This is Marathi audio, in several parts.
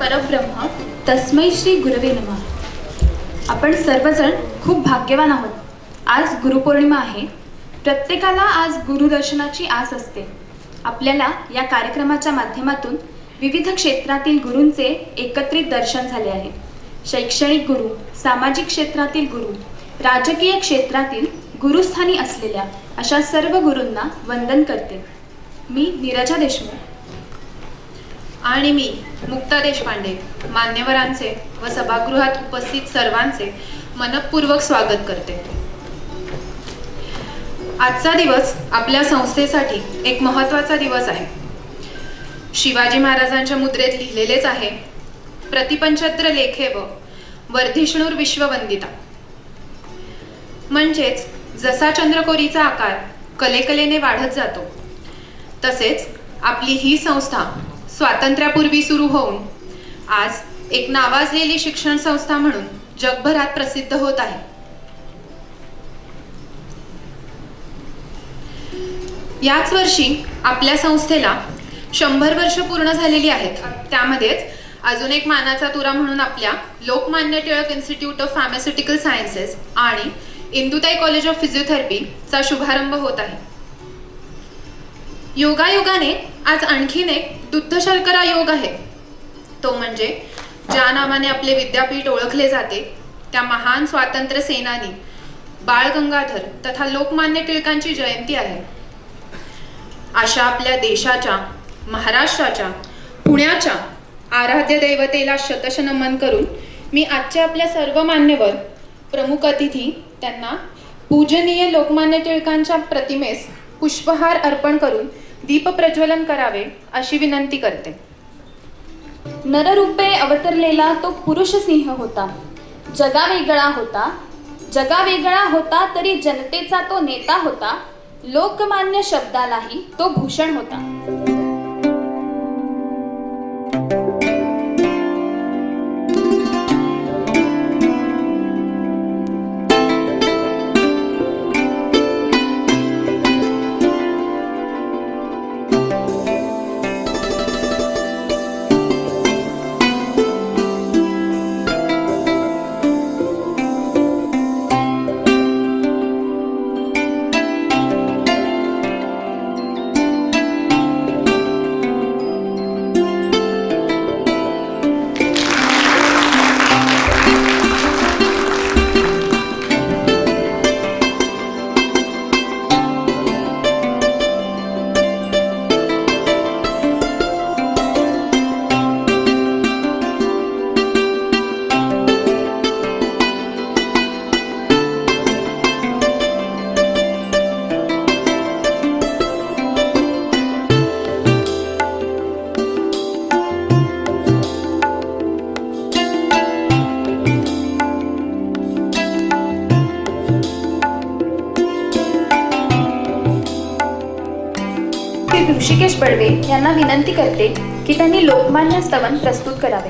परब्रह्म तस्मै श्री गुरवे नमः। आपण सर्वजण खूप भाग्यवान आहोत। आज गुरुपौर्णिमा आहे। प्रत्येकाला आज गुरुदर्शनाची आस असते। आपल्याला या कार्यक्रमाच्या माध्यमातून विविध क्षेत्रातील गुरूंचे एकत्रित दर्शन झाले आहे। शैक्षणिक गुरु, सामाजिक क्षेत्रातील गुरु, राजकीय क्षेत्रातील गुरुस्थानी असलेल्या अशा सर्व गुरूंना वंदन करते। मी नीरजा देशमुख आणि मी मुक्ता देशपांडे मान्यवरांचे व सभागृहात उपस्थित सर्वांचे मनपूर्वक स्वागत करते। आजचा दिवस आपल्या संस्थेसाठी एक महत्त्वाचा दिवस आहे। शिवाजी महाराजांच्या मुद्रेत लिहिलेलेच आहे, प्रतिपंचत्र लेखेव वर्धिष्णुर विश्ववंदिता। म्हणजेच जसा चंद्रकोरीचा आकार कलेकलेने वाढत जातो, तसेच आपली ही संस्था स्वातंत्र्यापूर्वी सुरू होऊन आज एक नावाजलेली शिक्षण संस्था म्हणून जगभरात प्रसिद्ध होत आहे। याच वर्षी आपल्या संस्थेला 100 वर्ष पूर्ण झालेली आहेत। त्यामध्येच अजून एक मानाचा तुरा म्हणून आपल्या Lokmanya Tilak institute of pharmaceutical sciences आणि इंदुताई कॉलेज ऑफ फिजिओथेरपीचा शुभारंभ होत आहे। योगायोगाने आज आणखीन एक दुग्ध शर्करा योग आहे। तो म्हणजे ज्या नावाने आपले विद्यापीठ ओळखले जाते त्या महान स्वातंत्र्य सेनानी बाळ गंगाधर तथा लोकमान्य टिळकांची जयंती आहे। अशा आपल्या देशाच्या, महाराष्ट्राच्या, पुण्याच्या आराध्य दैवतेला शतश नमन करून मी आजच्या आपल्या सर्व मान्यवर, प्रमुख अतिथी त्यांना पूजनीय लोकमान्य टिळकांच्या प्रतिमेस पुष्पहार अर्पण करून दीप प्रज्वलन करावे अशी विनंती करते। नररूपे अवतरलेला तो पुरुष सिंह होता। जगावेगळा होता, जगावेगळा होता तरी जनतेचा तो नेता होता। लोकमान्य शब्दालाही तो भूषण होता। ऋषिकेश बडवे यांना विनंती करते की त्यांनी लोकमान्य स्तवन प्रस्तुत करावे।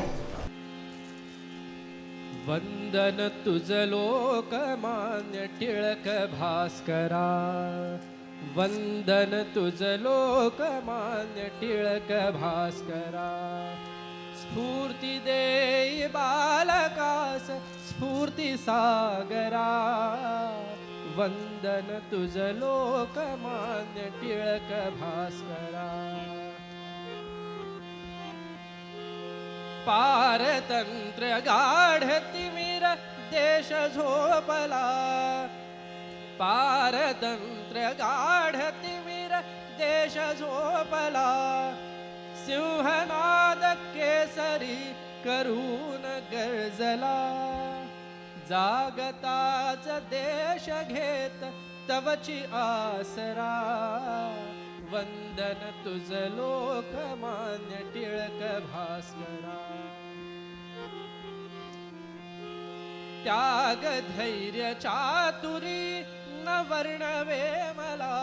वंदन तुझ लोकमान्य टिळक भास्करा, वंदन तुझ लोकमान्य टिळक भास्करा। स्फूर्ती देई बालकास स्फूर्ती सागरा, वंदन तुझ लोकमान्य टिळक भास्करा। पारतंत्र्य गाढ तिमिर देश झोपला, पारतंत्र्य गाढ तिमिर देश झोपला। सिंहनाद केसरी करून गर्जला, जागताच देश घेत तवची आसरा। वंदन तुझ लोकमान्य टिळक भास्करा। त्याग धैर्य चातुरी न वर्णवे मला,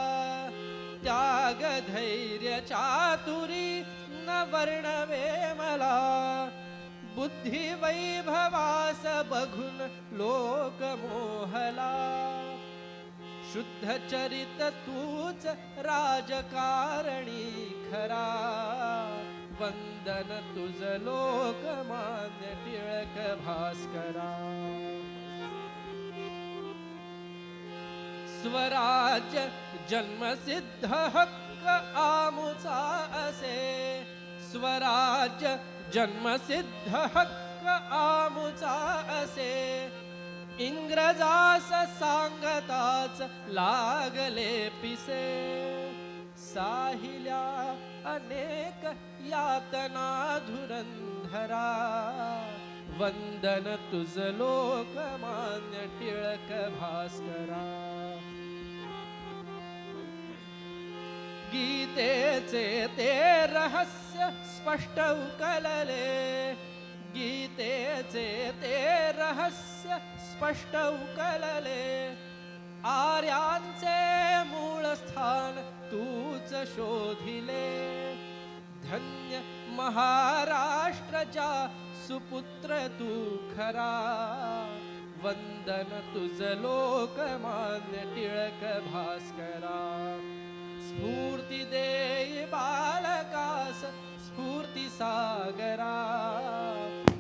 त्याग धैर्य चातुरी न वर्णवे मला। बुद्धी वैभवास बघून लोक मोहला, शुद्ध चरित तूच राजकारणी खरा। वंदन तुझ लोकमान्य टिळक भास्करा. स्वराज्य जन्मसिद्ध हक्क आमुचा असे, स्वराज्य जन्मसिद्ध हक्क आमुचा असे. इंग्रजास सांगताच लागले पिसे, साहिल्या अनेक यातना धुरंधरा. वंदन तुझ लोकमान्य टिळक भास्करा. गीतेचे ते रहस्य स्पष्ट उकलले, गीतेचे ते रहस्य स्पष्ट उकलले. आर्यांचे मूळ स्थान तूच शोधिले. धन्य महाराष्ट्र जा सुपुत्र तू खरा. वंदन तुझ लोकमान्य टिळक भास्करा. स्फूर्ती देई बालकास स्फूर्ती सागरा.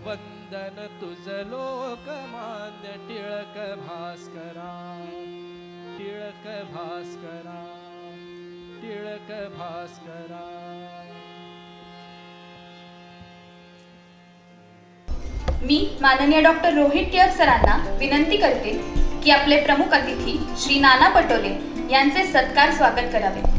वंदन तुझ लोकमान्य टिळक भास्करा. टिळक भास्करा. टिळक भास्करा. मी माननीय डॉक्टर रोहित टिळक सरांना विनंती करते की आपले प्रमुख अतिथी श्री नाना पटोले यांचे सत्कार स्वागत करावे.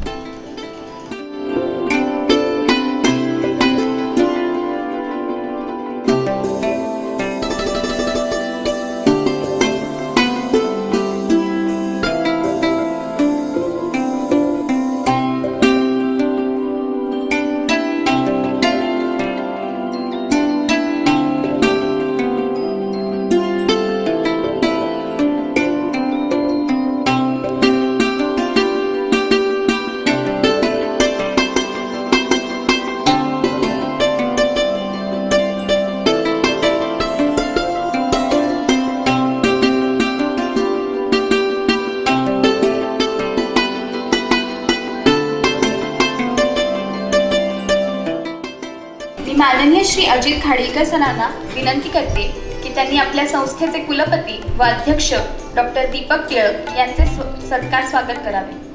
माननीय श्री अजित खाडीलकर सरांना विनंती करते की त्यांनी आपल्या संस्थेचे कुलपती व अध्यक्ष डॉक्टर दीपक टिळक यांचे सत्कार स्वागत करावे.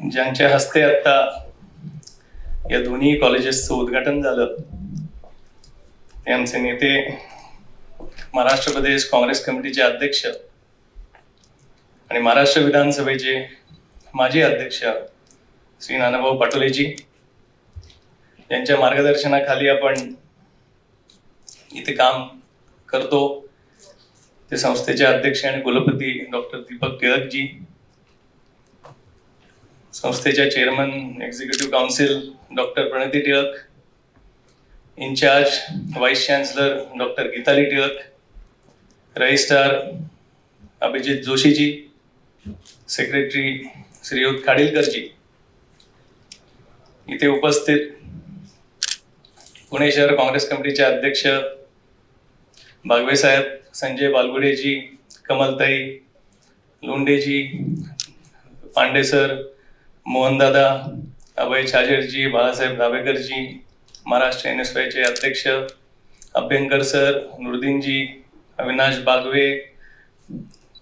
ज्यांच्या हस्ते आता या दोन्ही कॉलेजेसचं उद्घाटन झालं ते आमचे नेते, महाराष्ट्र प्रदेश काँग्रेस कमिटीचे अध्यक्ष आणि महाराष्ट्र विधानसभेचे माजी अध्यक्ष श्री नानाभाऊ पटोलेजी यांच्या मार्गदर्शनाखाली आपण इथे काम करतो. ते संस्थेचे अध्यक्ष आणि कुलपती डॉक्टर दीपक टिळकजी, संस्थेच्या chairman executive council doctor Praniti Tilak, in-charge vice chancellor doctor Geetali Tilak, registrar Abhijit जोशीजी, सेक्रेटरी श्रीयुत खाडीलकरजी, इथे उपस्थित पुणे शहर काँग्रेस कमिटीचे अध्यक्ष बागवे साहेब, संजय बालगुडेजी, कमलताई लोंडेजी, पांडे सर, मोहनदादा, अभय छाजेरजी, बाळासाहेब दाभेकरजी, महाराष्ट्र NSYचे अध्यक्ष अभ्यंकर सर, नुरदीनजी, अविनाश बागवे,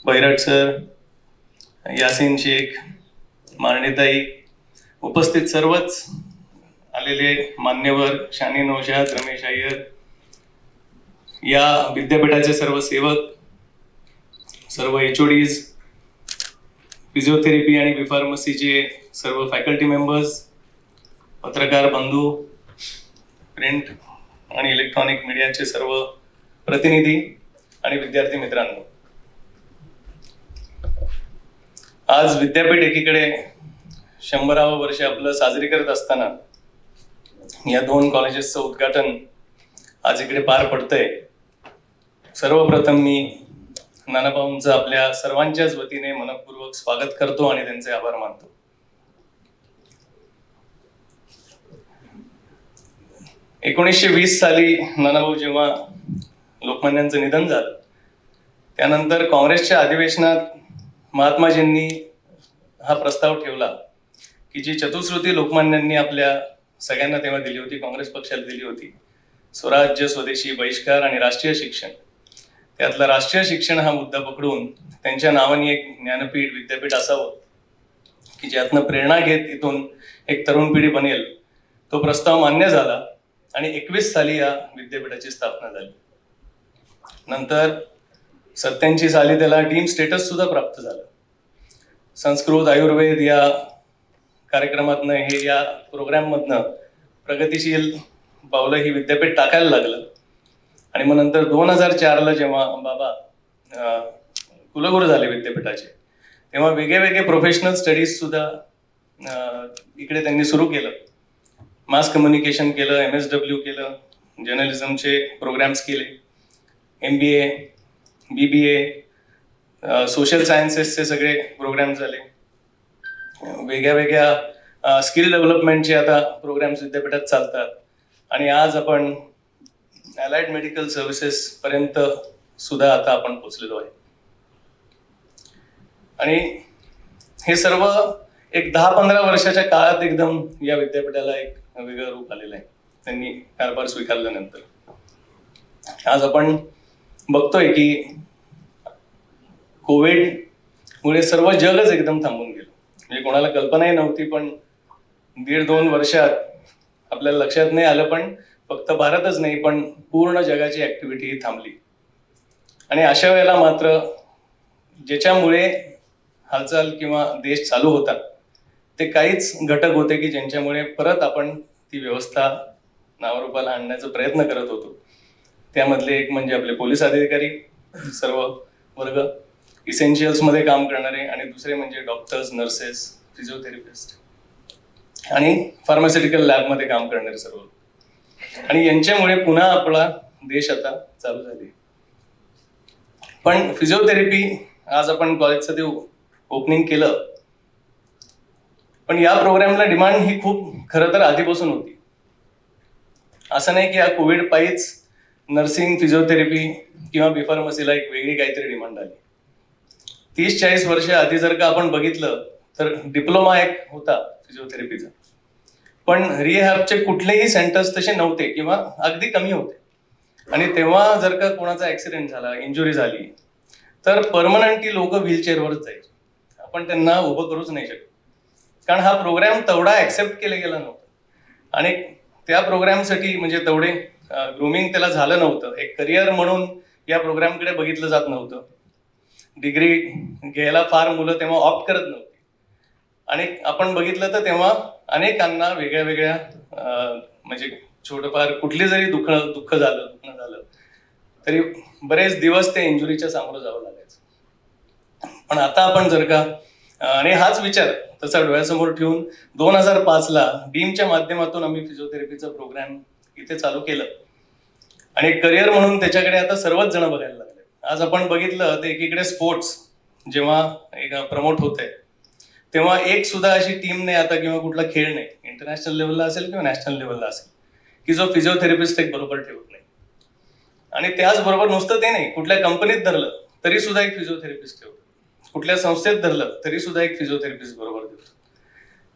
बैरट सर, यासीन शेख, मारणेताई, उपस्थित सर्वच आलेले मान्यवर, शानी नौशाद, रमेश अय्यर, या विद्यापीठाचे सर्व सेवक, सर्व HODs, फिजिओथेरपी आणि B.Pharmacyचे सर्व फॅकल्टी मेंबर्स, पत्रकार बंधू, प्रिंट आणि इलेक्ट्रॉनिक मीडियाचे सर्व प्रतिनिधी आणि विद्यार्थी मित्रांनो, आज विद्यापीठ एकीकडे 100वे वर्ष आपलं साजरी करत असताना या 2 कॉलेजेसचं उद्घाटन आज इकडे पार पडतंय. सर्वप्रथम मी नानाभाऊंचं आपल्या सर्वांच्याच वतीने मनपूर्वक स्वागत करतो आणि त्यांचे आभार मानतो. एकोणीसशे साली नानाभाऊ जेव्हा लोकमान्यांचं निधन झालं त्यानंतर काँग्रेसच्या अधिवेशनात महात्माजींनी हा प्रस्ताव ठेवला की जी चतुश्रुती लोकमान्यांनी आपल्या सगळ्यांना तेव्हा दिली होती, काँग्रेस पक्षाला दिली होती, स्वराज्य, स्वदेशी, बहिष्कार आणि राष्ट्रीय शिक्षण, त्यातला राष्ट्रीय शिक्षण हा मुद्दा पकडून त्यांच्या नावाने एक ज्ञानपीठ विद्यापीठ असावं की ज्यातनं प्रेरणा घेत इथून एक तरुण पिढी बनेल. तो प्रस्ताव मान्य झाला आणि 21 साली या विद्यापीठाची स्थापना झाली. नंतर 87 साली त्याला डीम स्टेटस सुद्धा प्राप्त झालं. संस्कृत, आयुर्वेद या कार्यक्रमातनं हे या प्रोग्राममधनं प्रगतिशील पावलं ही विद्यापीठ टाकायला लागलं. आणि मग नंतर 2004ला जेव्हा बाबा कुलगुरू झाले विद्यापीठाचे तेव्हा वेगळे प्रोफेशनल स्टडीज सुद्धा इकडे त्यांनी सुरू केलं. मास कम्युनिकेशन केलं, MSW केलं, जर्नलिझमचे प्रोग्राम्स केले, MBA, BBA, सोशल सायन्सेसचे सगळे प्रोग्राम झाले. वेगळ्या स्किल डेव्हलपमेंटचे आता प्रोग्राम्स विद्यापीठात चालतात. आणि आज आपण अलाइड मेडिकल सर्व्हिसेस पर्यंत सुद्धा आता आपण पोचलेलो आहे. आणि हे सर्व एक 10-15 वर्षाच्या काळात एकदम या विद्यापीठाला एक वेगळं रूप आलेलं आहे त्यांनी कारभार स्वीकारल्यानंतर. आज आपण बघतोय की कोविडमुळे सर्व जगच एकदम थांबून गेलं. म्हणजे कोणाला कल्पनाही नव्हती, पण 1.5-2 वर्षात आपल्याला लक्षात नाही आलं, पण फक्त भारतच नाही पण पूर्ण जगाची ऍक्टिव्हिटी ही थांबली. आणि अशा वेळेला मात्र ज्याच्यामुळे हालचाल किंवा देश चालू होता ते काहीच घटक होते की ज्यांच्यामुळे परत आपण ती व्यवस्था नावारूपाला आणण्याचा प्रयत्न करत होतो. त्यामधले एक म्हणजे आपले पोलीस अधिकारी, सर्व वर्ग, इसेन्शियल्समध्ये काम करणारे, आणि दुसरे म्हणजे डॉक्टर्स, नर्सेस, फिजिओथेरपिस्ट आणि फार्मास्युटिकल लॅबमध्ये काम करणारे सर्व. आणि यांच्यामुळे पुन्हा आपला देश आता चालू झाले. पण फिजिओथेरपी आज आपण कॉलेजचं ते ओपनिंग केलं, पण या प्रोग्रामला डिमांड ही खूप खरं तर आधीपासून होती. असं नाही की या कोविड पायीच नर्सिंग, फिजिओथेरपी किंवा B.Pharmacyला एक वेगळी काहीतरी डिमांड आली. 30-40 वर्ष आधी जर का आपण बघितलं तर डिप्लोमा एक होता फिजिओथेरपीचा, पण रिहॅबचे कुठलेही सेंटर्स तसे नव्हते किंवा अगदी कमी होते. आणि तेव्हा जर का कोणाचा ऍक्सिडेंट झाला, इंजुरी झाली, तर परमनंटली लोक व्हीलचेअरवरच जायचे. आपण त्यांना उभं करूच नाही शकत, कारण हा प्रोग्राम तेवढा ऍक्सेप्ट केला गेला नव्हता. आणि त्या प्रोग्रामसाठी म्हणजे तेवढे ग्रूमिंग त्याला झालं नव्हतं. एक करिअर म्हणून या प्रोग्रामकडे बघितलं जात नव्हतं. डिग्री घ्यायला फार मुलं तेव्हा ऑप्ट करत नव्हती. आणि आपण बघितलं तर तेव्हा अनेकांना वेगळ्या म्हणजे छोटंफार कुठली जरी दुःख झालं तरी बरेच दिवस ते इंजुरीच्या सामोरं जावं लागायचं. पण आता आपण जर का आणि हाच विचार तसा डोळ्यासमोर ठेवून 2005ला डीमच्या माध्यमातून आम्ही फिजिओथेरपीचा प्रोग्राम इथे चालू केलं आणि करिअर म्हणून त्याच्याकडे आता सर्वच जण बघायला लागले. आज आपण बघितलं तर एकीकडे स्पोर्ट्स जेव्हा एक प्रमोट होत आहे तेव्हा एक सुद्धा अशी टीम नाही आता किंवा कुठला खेळ नाही, इंटरनॅशनल लेवलला असेल किंवा नॅशनल लेवलला असेल, की जो फिजिओथेरपिस्ट एक बरोबर ठेवत नाही. आणि त्याचबरोबर नुसतं ते नाही, कुठल्या कंपनीत धरलं तरी सुद्धा एक फिजिओथेरपिस्ट ठेवतो, कुठल्या संस्थेत धरलं तरी सुद्धा एक फिजिओथेरपिस्ट बरोबर देतो.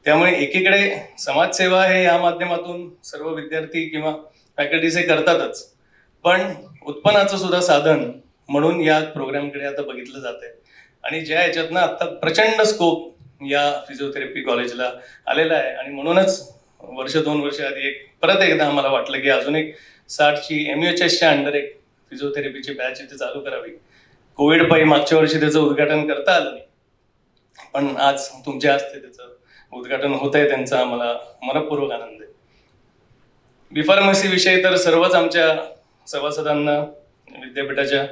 त्यामुळे एकीकडे समाजसेवा हे या माध्यमातून सर्व विद्यार्थी किंवा फॅकल्टीज हे करतातच, पण उत्पन्नाचं सुद्धा साधन म्हणून या प्रोग्रामकडे आता बघितलं जात आहे. आणि ज्या याच्यातनं आता प्रचंड स्कोप या फिजिओथेरपी कॉलेजला आलेला आहे. आणि म्हणूनच 1-2 वर्ष आधी परत एकदा आम्हाला वाटलं की अजून एक 60ची MUHSच्या अंडर एक फिजिओथेरपीची बॅच इथे चालू करावी. कोविड पायी मागच्या वर्षी त्याचं उद्घाटन करता आलं नाही, पण आज तुमच्या हस्ते त्याचं उद्घाटन होत आहे, त्यांचा आम्हाला मनपूर्वक आनंद आहे. B.Pharmacy विषयी तर सर्वच आमच्या सभासदांना विद्यापीठाच्या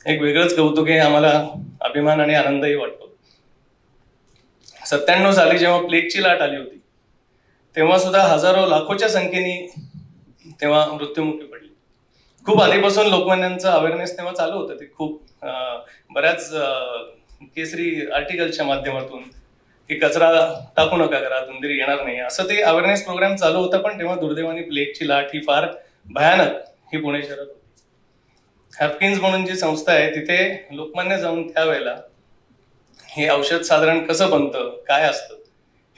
एक वेगळंच कौतुक आहे, आम्हाला अभिमान आणि आनंदही वाटतो. 97 साली जेव्हा प्लेगची लाट आली होती तेव्हा सुद्धा हजारो लाखोच्या संख्येने तेव्हा मृत्युमुखी पडली. खूप आधीपासून लोकमान्यांचं अवेअरनेस तेव्हा चालू होतं. ते खूप बऱ्याच केसरी आर्टिकलच्या माध्यमातून की कचरा टाकू नका घरात, उंदीर येणार नाही, असं ते अवेअरनेस प्रोग्राम चालू होता. पण तेव्हा दुर्दैवाने प्लेगची लाट ही फार भयानक ही पुणे शहरात होती. हॅपकिन्स म्हणून जी संस्था आहे तिथे लोकमान्य जाऊन त्यावेळेला हे औषध साधारण कसं बनतं, काय असतं,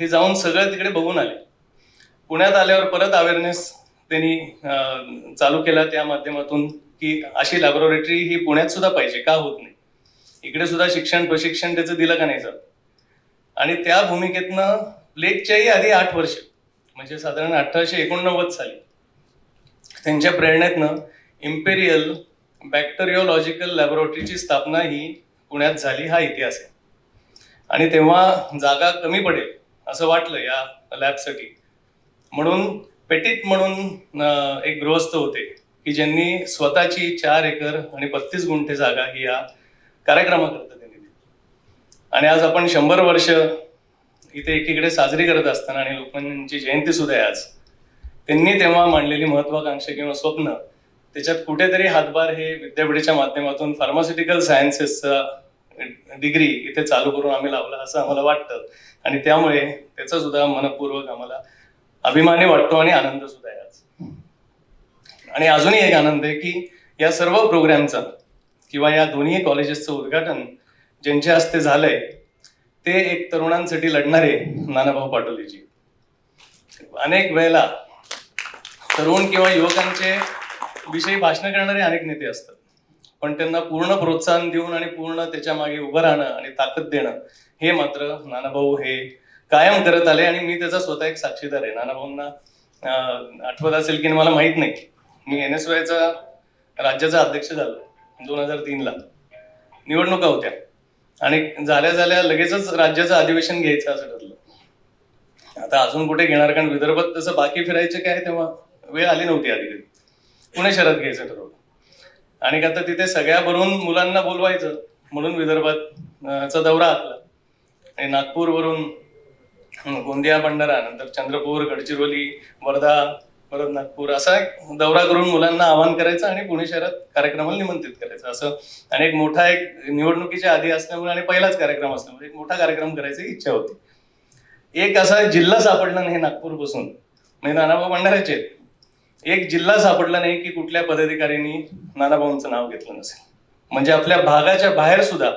हे जाऊन सगळं तिकडे बघून आले. पुण्यात आल्यावर परत अवेअरनेस त्यांनी चालू केला त्या माध्यमातून की अशी लॅबोरेटरी ही पुण्यात सुद्धा पाहिजे, का होत नाही, इकडे सुद्धा शिक्षण प्रशिक्षण त्याचं दिलं का नाही जात. आणि त्या भूमिकेतनं प्लेगच्याही आधी 8 वर्ष म्हणजे साधारण 1889 साली त्यांच्या प्रेरणेतनं इम्पेरियल बॅक्टेरिओलॉजिकल लॅबोरेटरीची स्थापना ही पुण्यात झाली, हा इतिहास आहे. आणि तेव्हा जागा कमी पडेल असं वाटलं या लॅबसाठी, म्हणून पेटिट म्हणून एक गृहस्थ होते की ज्यांनी स्वतःची 4 एकर आणि 32 गुंठे जागा ही या कार्यक्रमाकरता त्यांनी दिली. आणि आज आपण 100 वर्ष इथे एकीकडे साजरी करत असताना आणि लोकमान्यांची जयंती सुद्धा आहे आज, त्यांनी तेव्हा मांडलेली महत्वाकांक्षा किंवा स्वप्न त्याच्यात कुठेतरी हातभार हे विद्यापीठाच्या माध्यमातून फार्मास्युटिकल सायन्सेसचा डिग्री इथे चालू करून आम्ही लावला असं आम्हाला वाटतं. आणि त्यामुळे त्याचा सुद्धा मनपूर्वक आम्हाला अभिमानी वाटतो आणि आनंद सुद्धा आहे आज. आणि अजूनही एक आनंद आहे की या सर्व प्रोग्रामचा किंवा या दोन्ही कॉलेजेसचं उद्घाटन ज्यांच्या हस्ते झालंय ते एक तरुणांसाठी लढणारे नानाभाऊ पाटोलेजी. अनेक वेळेला तरुण किंवा युवकांचे विषयी भाषणं करणारे अनेक नेते असतात, पण त्यांना पूर्ण प्रोत्साहन देऊन आणि पूर्ण त्याच्या मागे उभं राहणं आणि ताकद देणं हे मात्र नानाभाऊ हे कायम करत आले. आणि मी त्याचा स्वतः एक साक्षीदार आहे. नानाभाऊंना आठवत असेल की मला माहित नाही, मी NSYचा राज्याचा अध्यक्ष झालो 2003ला. निवडणुका होत्या आणि झाल्या लगेचच राज्याचं अधिवेशन घ्यायचं असं ठरलं. आता अजून कुठे घेणार, कारण विदर्भात तसं बाकी फिरायचं काय तेव्हा वेळ आली नव्हती आधी कधी. पुणे शहरात घ्यायचं ठरवलं आणि आता तिथे सगळ्या भरून मुलांना बोलवायचं म्हणून विदर्भात चा दौरा आखला. आणि नागपूरवरून गोंदिया, भंडारा, नंतर चंद्रपूर, गडचिरोली, वर्धा, परत नागपूर असा एक दौरा करून मुलांना आवाहन करायचं आणि पुणे शहरात कार्यक्रमाला निमंत्रित करायचं असं. आणि एक मोठा एक निवडणुकीच्या आधी असल्यामुळे आणि पहिलाच कार्यक्रम असल्यामुळे एक मोठा कार्यक्रम करायची इच्छा होती. एक असा जिल्हा सापडला नाही नागपूरपासून, म्हणजे नानाभाऊ भंडाऱ्याचे आहेत, एक जिल्हा सापडला नाही की कुठल्या पदाधिकाऱ्यांनी नानाभाऊंचं नाव घेतलं नसेल. म्हणजे आपल्या भागाच्या बाहेर सुद्धा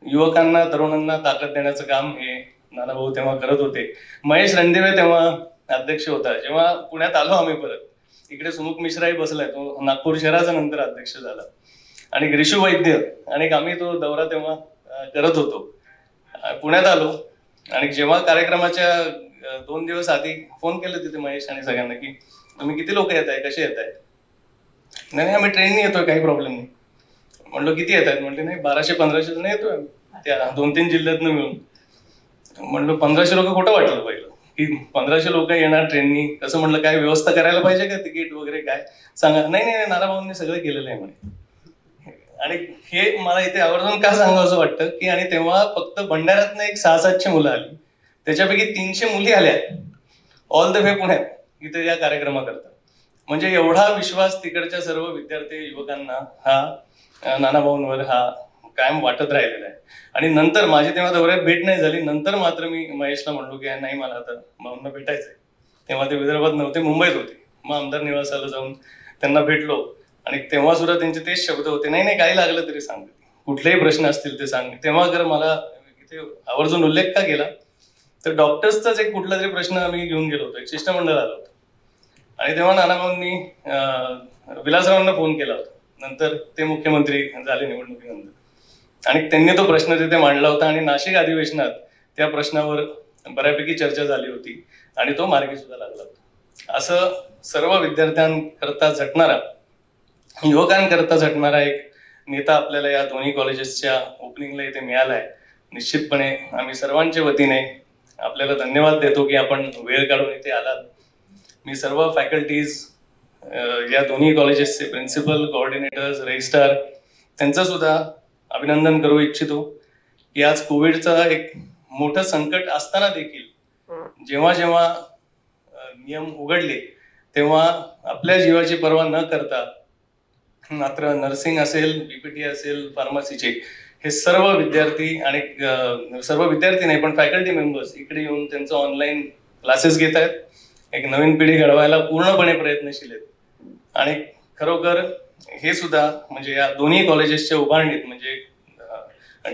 युवकांना, तरुणांना ताकद देण्याचं काम हे नानाभाऊ तेव्हा करत होते. महेश रणदिवे तेव्हा अध्यक्ष होता. जेव्हा पुण्यात आलो आम्ही परत, इकडे सुमुख मिश्राही बसलाय, तो नागपूर शहराचा नंतर अध्यक्ष झाला. आणि ग्रीशू वैद्य आणि आम्ही तो दौरा तेव्हा करत होतो. पुण्यात आलो आणि जेव्हा कार्यक्रमाच्या 2 दिवस आधी फोन केले तिथे महेश आणि सगळ्यांना की तुम्ही किती लोक येत आहे, कसे येत आहे. नाही आम्ही ट्रेनने येतोय, काही प्रॉब्लेम नाही. म्हणलो किती येत आहेत, म्हणले नाही 1200-1500 जण येतोय त्या 2-3 जिल्ह्यातनं मिळून. म्हणलो 1500 लोक खोटं वाटलं पहिलं की 1500 लोक येणार ट्रेननी, कसं म्हणलं काय व्यवस्था करायला पाहिजे का, तिकीट वगैरे काय सांगा. नाही नानाभाऊंनी सगळं केलेलं आहे म्हणे. आणि हे मला इथे आवर्जून का सांगावं असं वाटतं की आणि तेव्हा फक्त भंडाऱ्यातनं एक 600-700 मुलं आली, त्याच्यापैकी 300 मुली आल्या ऑल द वे पुण्यात इथे या कार्यक्रमाकरता. म्हणजे एवढा विश्वास तिकडच्या सर्व विद्यार्थी युवकांना हा नानाभाऊंवर हा कायम वाटत राहिलेला आहे. आणि नंतर माझी तेव्हा दौऱ्यात भेट नाही झाली. नंतर मात्र मी महेशला म्हणलो की नाही मला आता भाऊंना भेटायचंय. तेव्हा ते विदर्भात नव्हते, मुंबईत होते. मग आमदार निवासाला जाऊन त्यांना भेटलो आणि तेव्हा सुद्धा त्यांचे तेच शब्द होते, नाही काही लागलं तरी सांग, कुठलेही प्रश्न असतील ते सांग. तेव्हा जर मला इथे आवर्जून उल्लेख का केला तर डॉक्टर्सचाच एक कुठला तरी प्रश्न आम्ही घेऊन गेलो होतो, एक शिष्टमंडळ आलं होतं. आणि तेव्हा नानाभाऊंनी विलासरावांना फोन केला होता. नंतर ते मुख्यमंत्री झाले निवडणुकीनंतर आणि त्यांनी तो प्रश्न तिथे मांडला होता आणि नाशिक अधिवेशनात त्या प्रश्नावर बऱ्यापैकी चर्चा झाली होती आणि तो मार्गी सुद्धा लागला होता. असं सर्व विद्यार्थ्यांकरता झटणारा, युवकांकरता झटणारा एक नेता आपल्याला या दोन्ही कॉलेजेसच्या ओपनिंगला इथे मिळाला आहे. निश्चितपणे आम्ही सर्वांच्या वतीने आपल्याला धन्यवाद देतो की आपण वेळ काढून इथे आलात. मी सर्व फॅकल्टीज, या दोन्ही कॉलेजेसचे प्रिन्सिपल, कोऑर्डिनेटर्स, रजिस्ट्रार त्यांचं सुद्धा अभिनंदन करू इच्छितो की आज कोविडचा एक मोठं संकट असताना देखील जेव्हा जेव्हा नियम उघडले तेव्हा आपल्या जीवाची पर्वा न करता मात्र नर्सिंग असेल, बीपीटी असेल, फार्मसीचे हे सर्व विद्यार्थी आणि सर्व विद्यार्थी नाही पण फॅकल्टी मेंबर्स इकडे येऊन त्यांचं ऑनलाईन क्लासेस घेत आहेत. एक नवीन पिढी घडवायला पूर्णपणे प्रयत्नशील आहेत आणि खरोखर हे सुद्धा म्हणजे या दोन्ही कॉलेजेसच्या उभारणीत म्हणजे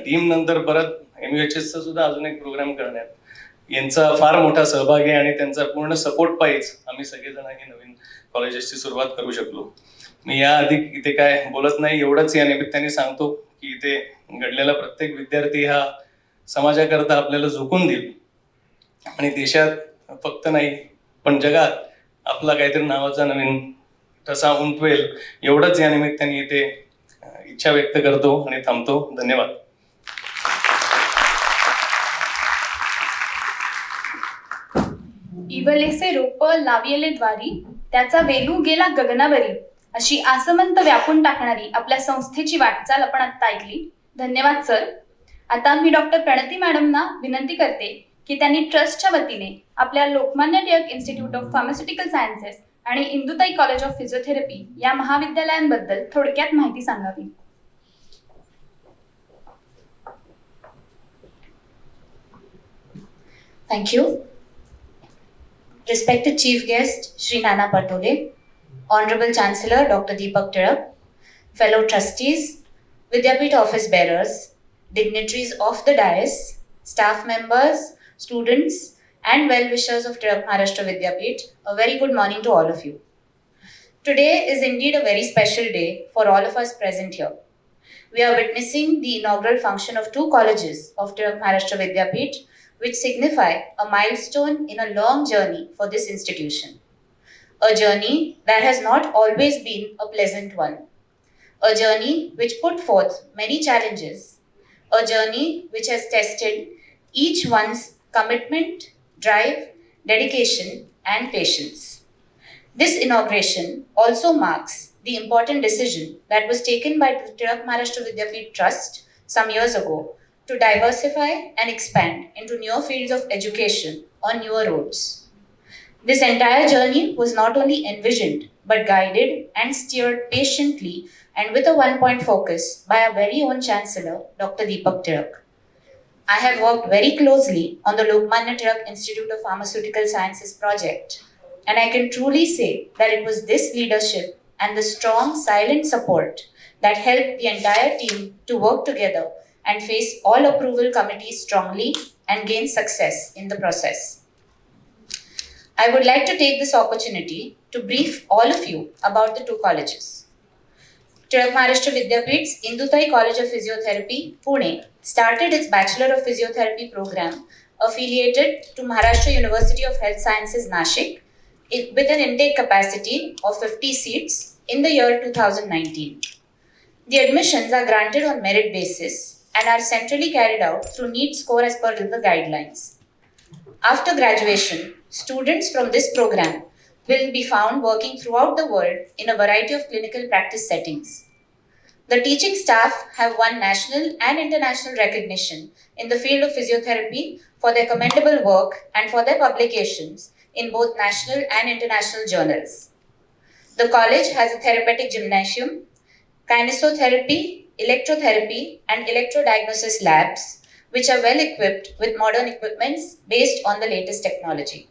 टीम नंतर परत MUHS चा सुद्धा अजून एक प्रोग्राम करण्यात यांचा फार मोठा सहभाग आहे आणि त्यांचा पूर्ण सपोर्ट पाहिजे आम्ही सगळेजण हे नवीन कॉलेजेसची सुरुवात करू शकलो. मी याआधी इथे काय बोलत नाही, एवढंच या निमित्ताने सांगतो की इथे घडलेला प्रत्येक विद्यार्थी हा समाजाकरता आपल्याला झोकून देईल आणि देशात फक्त नाही पण जगात आपला काहीतरी नावाचा नवीन ठसा उमटवेल एवढंच या निमित्ताने इथे इच्छा व्यक्त करतो आणि थांबतो. धन्यवाद. इवलेसे रोप लावियले द्वारी, त्याचा वेलू गेला गगनावरी, अशी आसमंत व्यापून टाकणारी आपल्या संस्थेची वाटचाल आपण आता ऐकली. धन्यवाद सर. आता मी डॉक्टर प्रणती मॅडमना विनंती करते की त्यांनी ट्रस्टच्या वतीने आपल्या Lokmanya Tilak institute of pharmaceutical sciences आणि इंदुताई कॉलेज ऑफ फिजिओथेरपी या महाविद्यालयांबद्दल थोडक्यात माहिती सांगावी. Thank you. Respected Chief Guest Shri Nana Patole, Honorable Chancellor Dr. Deepak Tirak, fellow trustees, Vidyapeeth office bearers, dignitaries of the dais, staff members, students, and well-wishers of Tirak Maharashtra Vidyapeeth, a very good morning to all of you. Today is indeed a very special day for all of us present here. We are witnessing the inaugural function of two colleges of Tirak Maharashtra Vidyapeeth, which signify a milestone in a long journey for this institution. A journey that has not always been a pleasant one. A journey which put forth many challenges. A journey which has tested each one's commitment, drive, dedication, and patience. This inauguration also marks the important decision that was taken by the Tirak Maharashtra Vidyapeeth Trust some years ago to diversify and expand into newer fields of education on newer roads. This entire journey was not only envisioned but guided and steered patiently and with a one-point focus by our very own Chancellor, Dr. Deepak Tirak. I have worked very closely on the Lokmanya Tirak Institute of Pharmaceutical Sciences project, and I can truly say that it was this leadership and the strong, silent support that helped the entire team to work together and face all approval committees strongly and gain success in the process. I would like to take this opportunity to brief all of you about the two colleges. Tirak Maharashtra Vidyapeeth's Indutai College of Physiotherapy, Pune, started its Bachelor of Physiotherapy program affiliated to Maharashtra University of Health Sciences, Nashik, with an intake capacity of 50 seats in the year 2019. The admissions are granted on merit basis and are centrally carried out through NEET score as per the guidelines. After graduation, students from this program will be found working throughout the world in a variety of clinical practice settings. The teaching staff have won national and international recognition in the field of physiotherapy for their commendable work and for their publications in both national and international journals. The college has a therapeutic gymnasium, kinesotherapy, electrotherapy, and electrodiagnosis labs, which are well equipped with modern equipments based on the latest technology.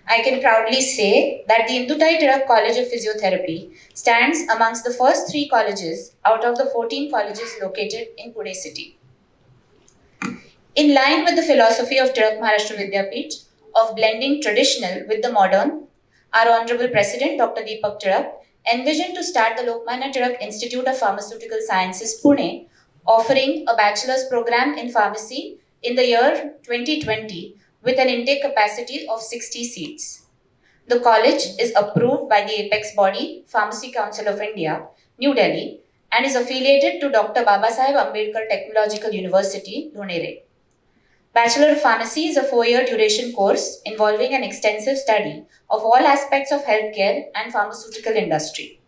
I can proudly say that the Indutai Tirak College of Physiotherapy stands amongst the first 3 colleges out of the 14 colleges located in Pune city. In line with the philosophy of Tirak Maharashtra Vidyapeeth of blending traditional with the modern, our Honorable President Dr. Deepak Tirak envisioned to start the Lokmanya Tirak Institute of Pharmaceutical Sciences, Pune, offering a bachelor's program in pharmacy in the year 2020 with an intake capacity of 60 seats. The college is approved by the apex body, Pharmacy Council of India, New Delhi, and is affiliated to Dr. Babasaheb Ambedkar Technological University, Dhonere. Bachelor of Pharmacy is a 4-year duration course involving an extensive study of all aspects of healthcare and pharmaceutical industry.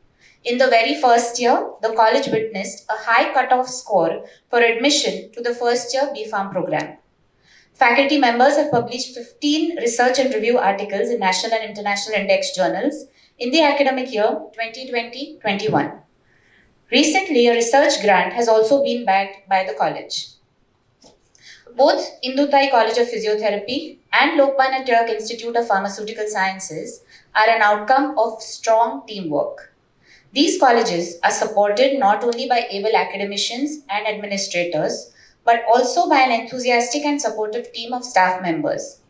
In the very first year, the college witnessed a high cutoff score for admission to the first year B.Pharm program. Faculty members have published 15 research and review articles in national and international index journals in the academic year 2020-21. Recently, a research grant has also been backed by the college. Both Indutai College of Physiotherapy and Lokmanya Tilak Institute of Pharmaceutical Sciences are an outcome of strong teamwork. These colleges are supported not only by able academicians and administrators, but also by an enthusiastic and supportive team of staff members.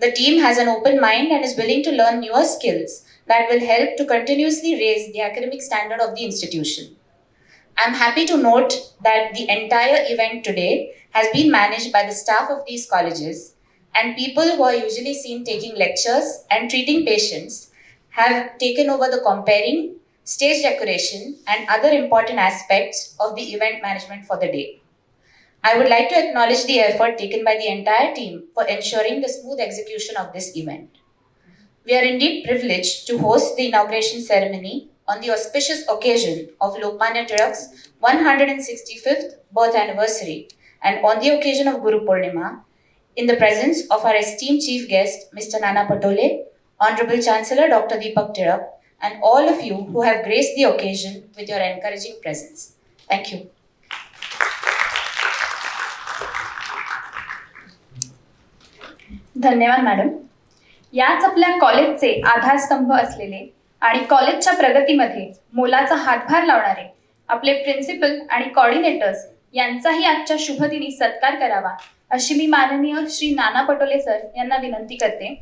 The team has an open mind and is willing to learn newer skills that will help to continuously raise the academic standard of the institution. I'm happy to note that the entire event today has been managed by the staff of these colleges, and people who are usually seen taking lectures and treating patients have taken over the comparing, stage decoration, and other important aspects of the event management for the day. I would like to acknowledge the effort taken by the entire team for ensuring the smooth execution of this event. We are indeed privileged to host the inauguration ceremony on the auspicious occasion of Lokmanya Tilak's 165th birth anniversary and on the occasion of Guru Purnima, in the presence of our esteemed chief guest, Mr. Nana Patole, Honorable Chancellor Dr. Deepak Tilak, and all of you who have graced the occasion with your encouraging presence. Thank you. धन्यवाद मॅडम. याच आपल्या कॉलेजचे आधारस्तंभ असलेले आणि कॉलेजच्या प्रगतीमध्ये मोलाचा हातभार लावणारे आपले प्रिन्सिपल आणि कॉर्डिनेटर्स यांचाही आजच्या शुभदिनी सत्कार करावा अशी मी माननीय श्री नाना पटोले सर यांना विनंती करते.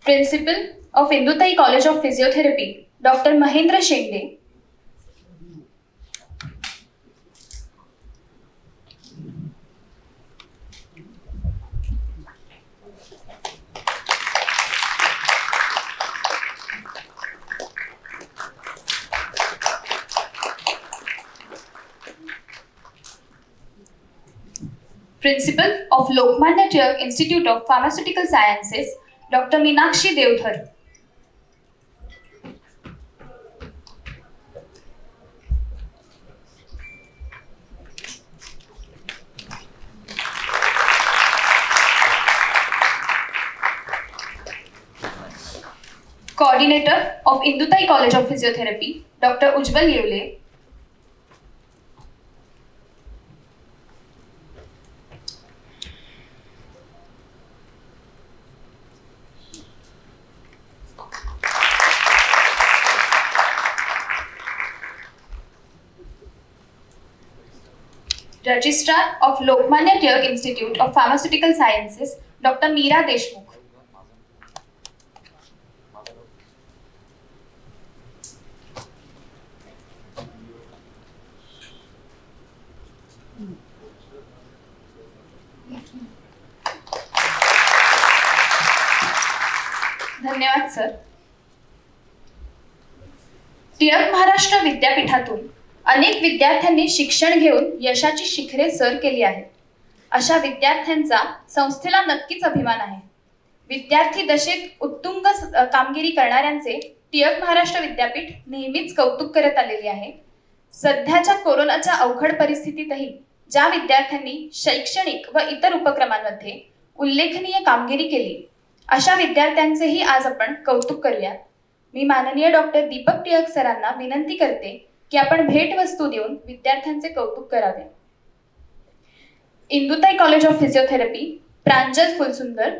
Principal of Indutai college of physiotherapy doctor Mahendra Shende, principal of Lokmanya Tilak institute of pharmaceutical sciences doctor Meenakshi Deodhar, coordinator of Indutai college of physiotherapy doctor Ujjwal Yewale, registrar of Lokmanya Tilak institute of pharmaceutical sciences doctor Meera Deshmukh, धन्यवाद सर. टिळक महाराष्ट्र विद्यापीठातून अनेक विद्यार्थ्यांनी शिक्षण घेऊन यशाची शिखरे सर केली आहेत. अशा विद्यार्थ्यांचा संस्थेला नक्कीच अभिमान आहे. विद्यार्थी दशेत उत्तुंग कामगिरी करणाऱ्यांचे टिळक महाराष्ट्र विद्यापीठ नेहमीच कौतुक करत आलेली आहे. सध्याच्या कोरोनाच्या अवघड परिस्थितीतही ज्या विद्यार्थ्यांनी शैक्षणिक व इतर उपक्रमांमध्ये उल्लेखनीय कामगिरी केली, अशा विद्यार्थ्यांचेही आज आपण कौतुक करूया. मी माननीय डॉक्टर दीपक टिळक सरांना विनंती करते की आपण भेटवस्तू देऊन विद्यार्थ्यांचे कौतुक करावे. इंदुताई कॉलेज ऑफ फिजिओथेरपी प्रांजल फुलसुंदर,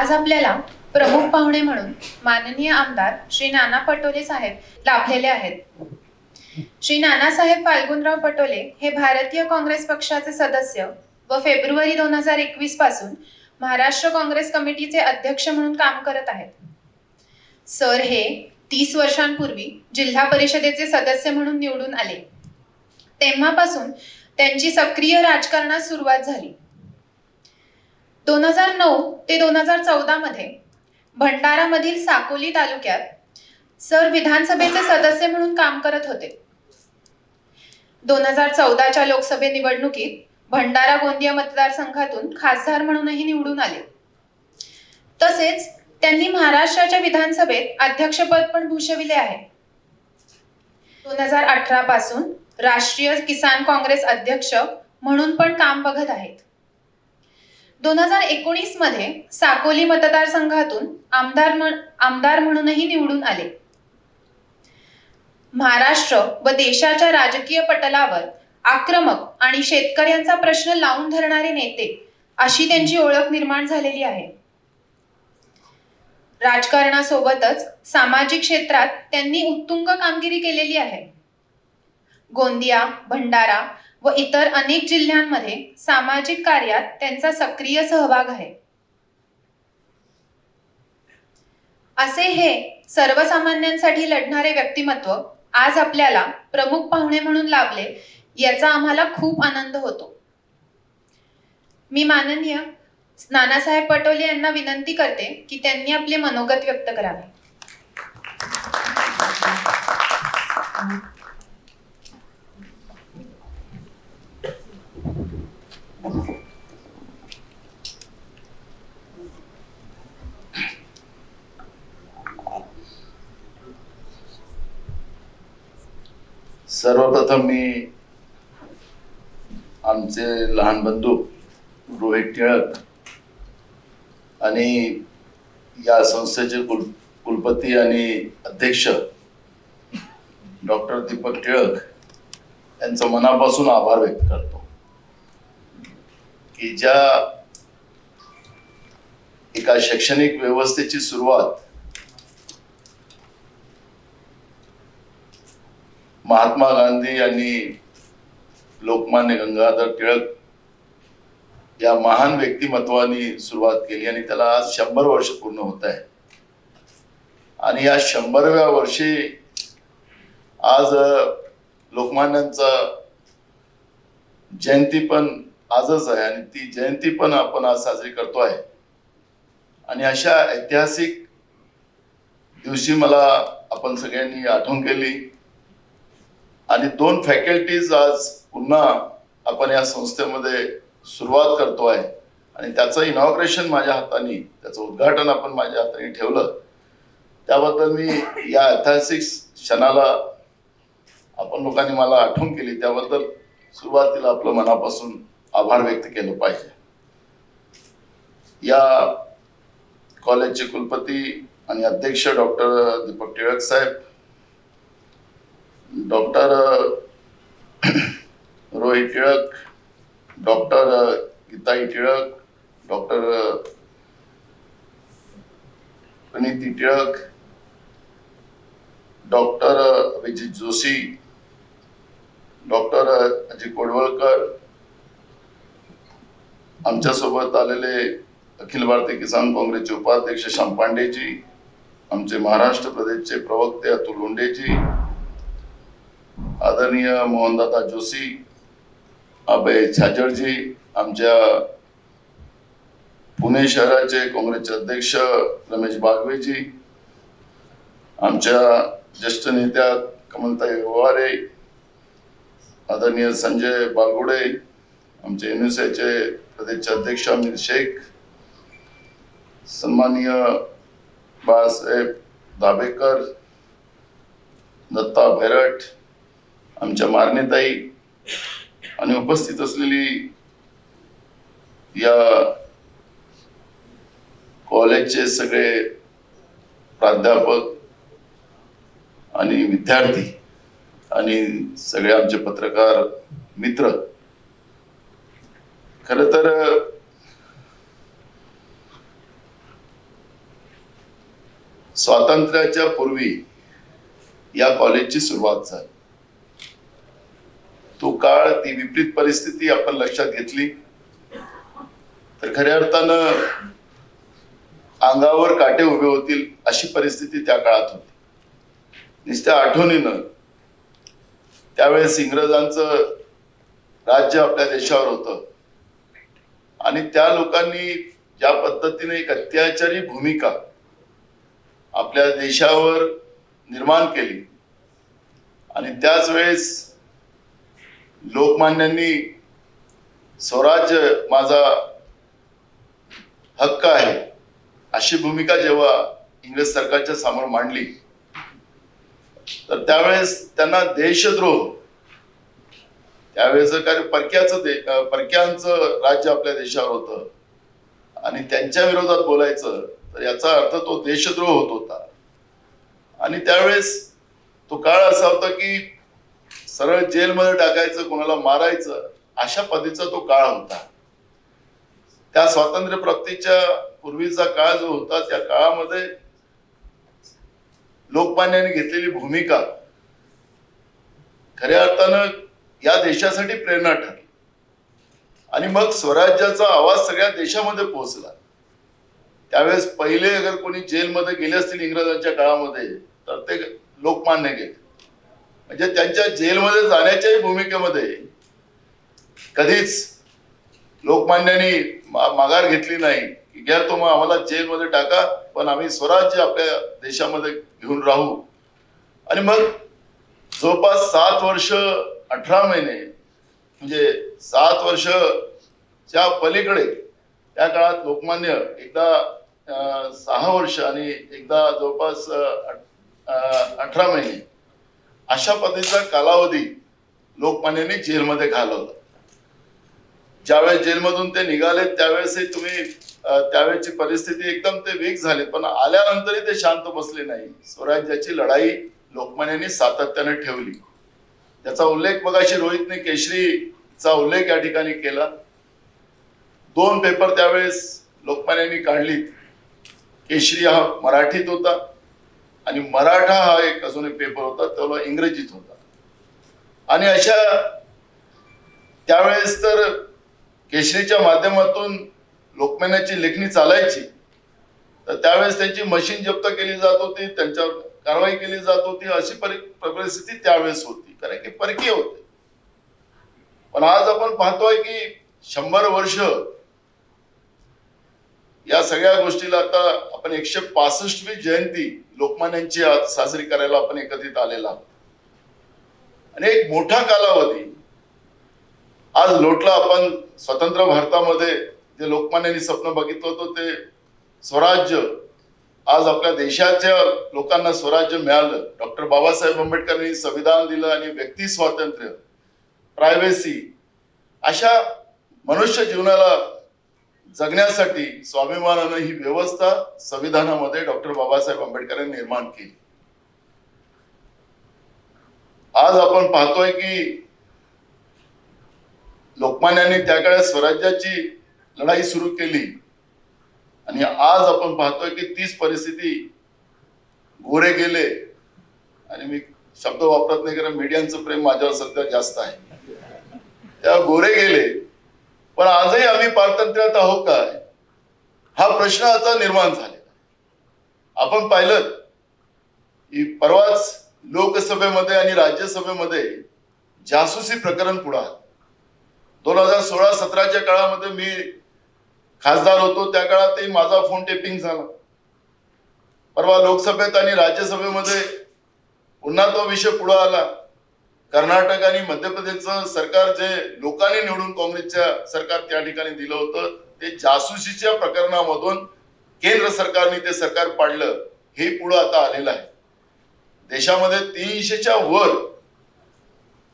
आज आपल्याला प्रमुख पाहुणे म्हणून माननीय आमदार श्री नाना पटोले साहेब लाभलेले आहेत. श्री नानासाहेब फाल्गुनराव पटोले हे भारतीय काँग्रेस पक्षाचे सदस्य व फेब्रुवारी 2021 पासून महाराष्ट्र काँग्रेस कमिटीचे अध्यक्ष म्हणून काम करत आहेत. सर हे 30 वर्षांपूर्वी जिल्हा परिषदेचे सदस्य म्हणून निवडून आले. तेव्हापासून त्यांची सक्रिय राजकारणात सुरुवात झाली. 2009 ते 2014 मध्ये भंडारामधील साकोली तालुक्यात सर विधानसभेचे सदस्य म्हणून काम करत होते. 2014च्या लोकसभा निवडणुकीत भंडारा गोंदिया मतदारसंघातून खासदार म्हणूनही निवडून आले. तसेच त्यांनी महाराष्ट्राच्या विधानसभेत अध्यक्षपद पण भूषविले आहे. 2018 पासून राष्ट्रीय किसान काँग्रेस अध्यक्ष म्हणून पण काम बघत आहेत. 2019 मध्ये साकोली मतदारसंघातून आमदार म्हणूनही निवडून आले. महाराष्ट्र व देशाच्या राजकीय पटलावर आक्रमक आणि शेतकऱ्यांचा प्रश्न लावून धरणारे नेते अशी त्यांची ओळख निर्माण झालेली आहे. राजकारणासोबतच सामाजिक क्षेत्रात त्यांनी उत्तुंग कामगिरी केलेली आहे. गोंदिया, भंडारा व इतर अनेक जिल्ह्यांमध्ये सामाजिक कार्यात त्यांचा सक्रिय सहभाग आहे. असे हे सर्वसामान्यांसाठी लढणारे व्यक्तिमत्व आज आपल्याला प्रमुख पाहुणे म्हणून लाभले याचा आम्हाला खूप आनंद होतो. मी माननीय नानासाहेब पटोले यांना विनंती करते की त्यांनी आपले मनोगत व्यक्त करावे. सर्वप्रथम मी आमचे लहान बंधू रोहित टिळक आणि या संस्थेचे कुलपती आणि अध्यक्ष डॉक्टर दीपक टिळक यांचा मनापासून आभार व्यक्त करतो की ज्या एका शैक्षणिक व्यवस्थेची सुरुवात महात्मा गांधी यांनी लोकमान्य गंगाधर टिळक या महान व्यक्तिमत्वानी सुरुवात केली आणि त्याला आज 100 वर्ष पूर्ण होत आहे. आणि या 100व्या वर्षी आज लोकमान्यांचा जयंती पण आजच आहे आणि ती जयंती पण आपण आज साजरी करतो आहे. आणि अशा ऐतिहासिक दिवशी मला आपण सगळ्यांनी आठवण केली आणि 2 फॅकल्टीज आज पुन्हा आपण या संस्थेमध्ये सुरुवात करतो आहे आणि त्याचं इनॉग्रेशन माझ्या हाताने, त्याचं उद्घाटन आपण माझ्या हाताने ठेवलं. त्याबद्दल मी या ऐतिहासिक क्षणाला आपण लोकांनी मला आठवण केली त्याबद्दल सुरुवातीला आपलं मनापासून आभार व्यक्त केलं पाहिजे. या कॉलेजचे कुलपती आणि अध्यक्ष डॉक्टर दीपक टिळक साहेब, doctor Rohit Tilak, doctor Geetai Tilak, doctor Praniti Tilak, doctor Abhijit Joshi, doctor Ajay Kodwalkar, आमच्यासोबत आलेले अखिल भारतीय किसान काँग्रेसचे उपाध्यक्ष श्याम पांडेजी, आमचे महाराष्ट्र प्रदेशचे प्रवक्ते अतुल लोंढेजी, आदरणीय मोहनदादा जोशी, अभय छाजरजी, आमच्या पुणे शहराचे काँग्रेसचे अध्यक्ष रमेश बागवेजी, आमच्या ज्येष्ठ नेत्या कमलताई वारे, आदरणीय संजय बालगुडे, आमचे एनएसएचे प्रदेशचे अध्यक्ष अमीर शेख, सन्माननीय बाळासाहेब दाभेकर, दत्ता भैरट, आमच्या मारणेताई आणि उपस्थित असलेली या कॉलेजचे सगळे प्राध्यापक आणि विद्यार्थी आणि सगळे आमचे पत्रकार मित्र. खरं तर स्वातंत्र्याच्या पूर्वी या कॉलेजची सुरुवात झाली. तो काळ, ती विपरीत परिस्थिती आपण लक्षात घेतली तर खऱ्या अर्थानं अंगावर काटे उभे होतील अशी परिस्थिती त्या काळात होती. नुसत्या आठवणीनं त्यावेळेस इंग्रजांचं राज्य आपल्या देशावर होतं आणि त्या लोकांनी ज्या पद्धतीने एक अत्याचारी भूमिका आपल्या देशावर निर्माण केली आणि त्याच वेळेस लोकमान्यांनी स्वराज्य माझा हक्क आहे अशी भूमिका जेव्हा इंग्रज सरकारच्या समोर मांडली तर त्यावेळेस त्यांना देशद्रोह, त्यावेळेस काय परक्यांचं राज्य आपल्या देशावर होतं आणि त्यांच्या विरोधात बोलायचं तर याचा अर्थ तो देशद्रोह होत होता. आणि त्यावेळेस तो काळ असा होता की सरळ जेलमध्ये टाकायचं, कोणाला मारायचं अशा पद्धतीचा तो काळ होता. त्या स्वातंत्र्य प्राप्तीच्या पूर्वीचा काळ जो होता त्या काळामध्ये लोकमान्यांनी घेतलेली भूमिका खऱ्या अर्थानं या देशासाठी प्रेरणा ठरली आणि मग स्वराज्याचा आवाज सगळ्या देशामध्ये पोहोचला. त्यावेळेस पहिले अगर कोणी जेलमध्ये गेले असतील इंग्रजांच्या काळामध्ये तर ते लोकमान्य गेले. म्हणजे त्यांच्या जेलमध्ये जाण्याच्याही भूमिकेमध्ये कधीच लोकमान्यांनी माघार घेतली नाही की घ्या तो मग आम्हाला जेलमध्ये टाका पण आम्ही स्वराज्य आपल्या देशामध्ये घेऊन राहू. आणि मग जवळपास 7 वर्ष 18 महिने म्हणजे 7 वर्षच्या पलीकडे त्या काळात लोकमान्य एकदा 6 वर्ष आणि एकदा जवळपास 18 महिने अशा पद्धतीचा कालावधी लोकमान्यांनी जेलमध्ये घालवला. ज्यावेळेस जेलमधून ते निघाले त्यावेळेसही तुम्ही त्यावेळेची परिस्थिती एकदम ते वीक झाली पण आल्यानंतरही ते शांत बसले नाही. स्वराज्याची लढाई लोकमान्यांनी सातत्याने ठेवली. त्याचा उल्लेख मगाशी रोहितने केशरीचा उल्लेख या ठिकाणी केला. 2 पेपर त्यावेळेस लोकमान्यांनी काढलीत. केशरी हा मराठीत होता आणि मराठा हा एक अजून एक पेपर होता तो इंग्रजीत होता. आणि अशा त्यावेळेस तर केशरीच्या माध्यमातून लोकमान्याची लेखणी चालायची तर त्यावेळेस त्यांची मशीन जप्त केली जात होती, त्यांच्यावर कारवाई केली जात होती. अशी परिस्थिती त्यावेळेस होती कारण की परकीय होते. पण आज आपण पाहतोय की 100 वर्ष या सगळ्या गोष्टीला आता आपण 165वी जयंती लोकमान्यांची आज साजरी करायला आपण एकत्रित आलेला आहोत. आणि एक मोठा कालावधी आज लोटला. आपण स्वतंत्र भारतामध्ये जे लोकमान्यांनी स्वप्न बघितलं होतं ते स्वराज्य, आज आपल्या देशाच्या लोकांना स्वराज्य मिळालं. डॉक्टर बाबासाहेब आंबेडकरांनी संविधान दिलं आणि व्यक्ती स्वातंत्र्य, प्रायव्हेसी अशा मनुष्य जीवनाला जगण्यासाठी स्वाभिमानानं ही व्यवस्था संविधानामध्ये डॉक्टर बाबासाहेब आंबेडकरांनी निर्माण केली. आज आपण पाहतोय की लोकमान्यांनी त्या काळात स्वराज्याची लढाई सुरू केली आणि आज आपण पाहतोय की तीच परिस्थिती गोरे गेले. आणि मी शब्द वापरत नाही कारण मीडियांचं प्रेम माझ्यावर सध्या जास्त आहे. त्या गोरे गेले पण आजही आम्ही पारतंत्र्यात आहोत काय हा प्रश्न आता निर्माण झालेला. आपण पाहिलं की परवाच लोकसभेमध्ये आणि राज्यसभेमध्ये जासूसी प्रकरण पुढे आलं. 2016-17च्या काळामध्ये मी खासदार होतो त्या काळातही माझा फोन टेपिंग झाला. परवा लोकसभेत आणि राज्यसभेमध्ये पुन्हा तो विषय पुढे आला. कर्नाटक आणि मध्य प्रदेशचं सरकार जे लोकांनी निवडून काँग्रेसच्या सरकार त्या ठिकाणी दिलं होतं ते जासूसीच्या प्रकरणामधून केंद्र सरकारने ते सरकार पाडलं. हे पुढे आता आलेलं आहे. देशामध्ये 300च्या वर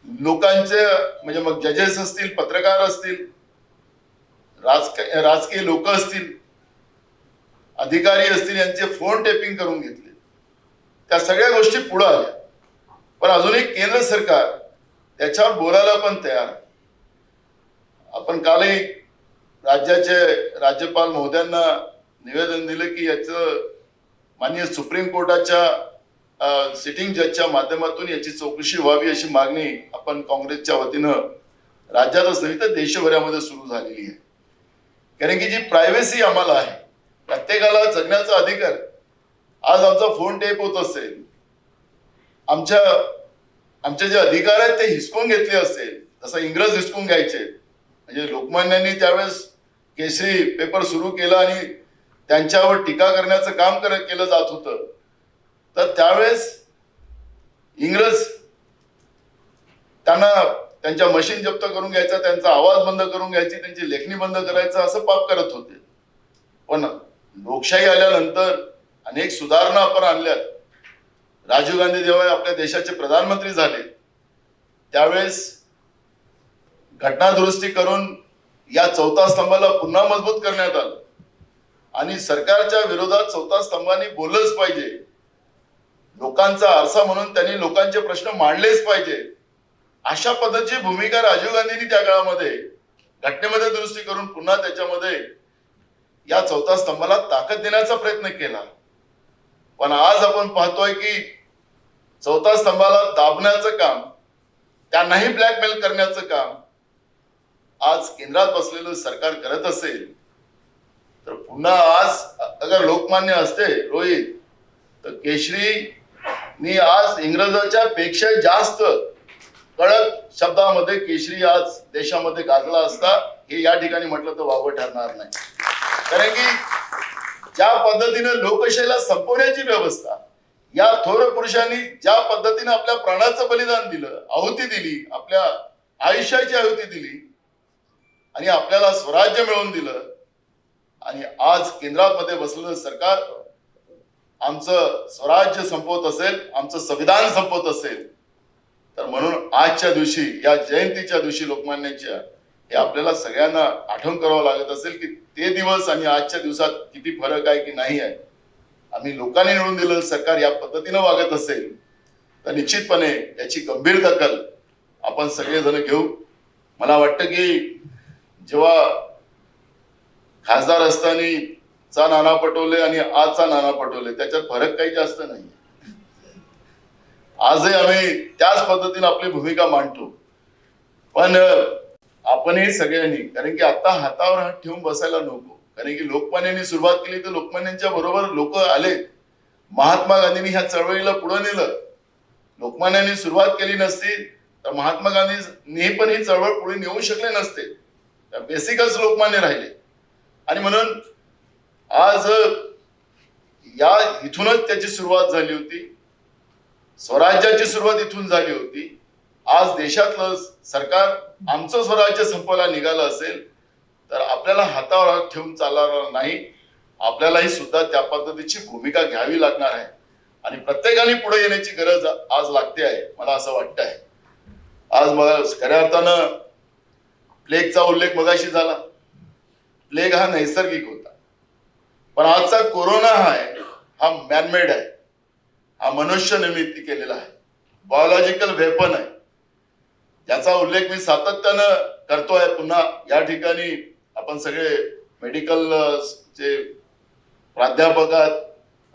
लोकांचे म्हणजे मग जजेस असतील, पत्रकार असतील, राजकीय लोक असतील, अधिकारी असतील यांचे फोन टेपिंग करून घेतले. त्या सगळ्या गोष्टी पुढे आल्या. पण अजूनही केंद्र सरकार त्याच्यावर बोलायला पण तयार आहे. आपण कालही राज्याचे राज्यपाल महोदयांना निवेदन दिलं की याचं माननीय सुप्रीम कोर्टाच्या सिटिंग जजच्या माध्यमातून याची चौकशी व्हावी अशी मागणी आपण काँग्रेसच्या वतीनं राज्यातच नाही तर देशभरामध्ये सुरू झालेली आहे. कारण की जी प्रायव्हसी आम्हाला आहे, प्रत्येकाला जगण्याचा अधिकार. आज आमचा फोन टेप होत असेल, आमचे जे अधिकार आहेत ते हिसकून घेतले असेल, जसं इंग्रज हिसकून घ्यायचे. म्हणजे लोकमान्यांनी त्यावेळेस केसरी पेपर सुरू केला आणि त्यांच्यावर टीका करण्याचं काम केलं जात होतं. तर त्यावेळेस इंग्रज त्यांना त्यांच्या मशीन जप्त करून घ्यायचा, त्यांचा आवाज बंद करून घ्यायची, त्यांची लेखणी बंद करायचं असं पाप करत होते. पण लोकशाही आल्यानंतर अनेक सुधारणा आपण आणल्यात. राजीव गांधी जेव्हा आपल्या देशाचे प्रधानमंत्री झाले त्यावेळेस घटना दुरुस्ती करून या चौथा स्तंभाला पुन्हा मजबूत करण्यात आलं आणि सरकारच्या विरोधात चौथा स्तंभाने बोललंच पाहिजे. लोकांचा आरसा म्हणून त्यांनी लोकांचे प्रश्न मांडलेच पाहिजे. अशा पद्धतीची भूमिका राजीव गांधींनी त्या काळामध्ये घटनेमध्ये दुरुस्ती करून पुन्हा त्याच्यामध्ये या चौथा स्तंभाला ताकद देण्याचा प्रयत्न केला. पण आज आपण पाहतोय की चौथा स्तंभाला दाबण्याचं काम, त्यांनाही ब्लॅकमेल करण्याचं काम आज केंद्रात बसलेलं सरकार करत असेल तर पुन्हा आज अगर लोकमान्य असते रोहित तर केशरीनी आज इंग्रजाच्या पेक्षा जास्त कडक शब्दामध्ये केशरी आज देशामध्ये गाजला असता, हे या ठिकाणी म्हटलं तर वावं ठरणार नाही. कारण की ज्या पद्धतीने लोकशाहीला संपवण्याची व्यवस्था या थोर पुरुषांनी ज्या पद्धतीने आपल्या प्राणाचं बलिदान दिलं, आहुती दिली, आपल्या आयुष्याची आहुती दिली आणि आपल्याला स्वराज्य मिळवून दिलं आणि आज केंद्रामध्ये बसलेलं सरकार आमचं स्वराज्य संपवत असेल, आमचं संविधान संपवत असेल तर म्हणून आजच्या दिवशी, या जयंतीच्या दिवशी लोकमान्यांच्या, हे आपल्याला सगळ्यांना आठवण करावं लागत असेल की ते दिवस आणि आजच्या दिवसात किती फरक आहे की नाही आहे. आम्ही लोकांनी निवडून दिलेलं सरकार या पद्धतीनं वागत असेल तर निश्चितपणे याची गंभीर दखल आपण सगळेजण घेऊ. मला वाटतं की जेव्हा खासदार असताना नाना पटोले आणि आजचा नाना पटोले त्याच्यात फरक काही जास्त नाही. आजही आम्ही त्याच पद्धतीने आपली भूमिका मांडतो. पण आपणही सगळ्यांनी, कारण की आता हातावर हात ठेवून बसायला नको. कारण की लोकमान्यांनी सुरुवात केली तर लोकमान्यांच्या बरोबर लोक आले. महात्मा गांधींनी ह्या चळवळीला पुढे नेलं. लोकमान्यांनी सुरुवात केली नसती तर महात्मा गांधींनी पण ही चळवळ पुढे नेऊ शकले नसते. बेसिकच लोकमान्य राहिले आणि म्हणून आज या इथूनच त्याची सुरुवात झाली होती. स्वराज्याची सुरुवात इथून झाली होती. आज देशातलं सरकार आमचं स्वराज्य संपवायला निघालं असेल तर आपल्याला हातावर हात ठेवून चालणार नाही. आपल्यालाही सुद्धा त्या पद्धतीची भूमिका घ्यावी लागणार आहे आणि प्रत्येकाने पुढे येण्याची गरज आज लागते आहे, मला असं वाटतं आहे. आज मला खऱ्या अर्थानं प्लेगचा उल्लेख मगाशी झाला. प्लेग हा नैसर्गिक होता, पण आजचा कोरोना हा मॅनमेड आहे. हा मनुष्य निर्मिती केलेला आहे, बायोलॉजिकल वेपन आहे. याचा उल्लेख मी सातत्यानं करतोय. पुन्हा या ठिकाणी आपण सगळे मेडिकल चे प्राध्यापक आहात,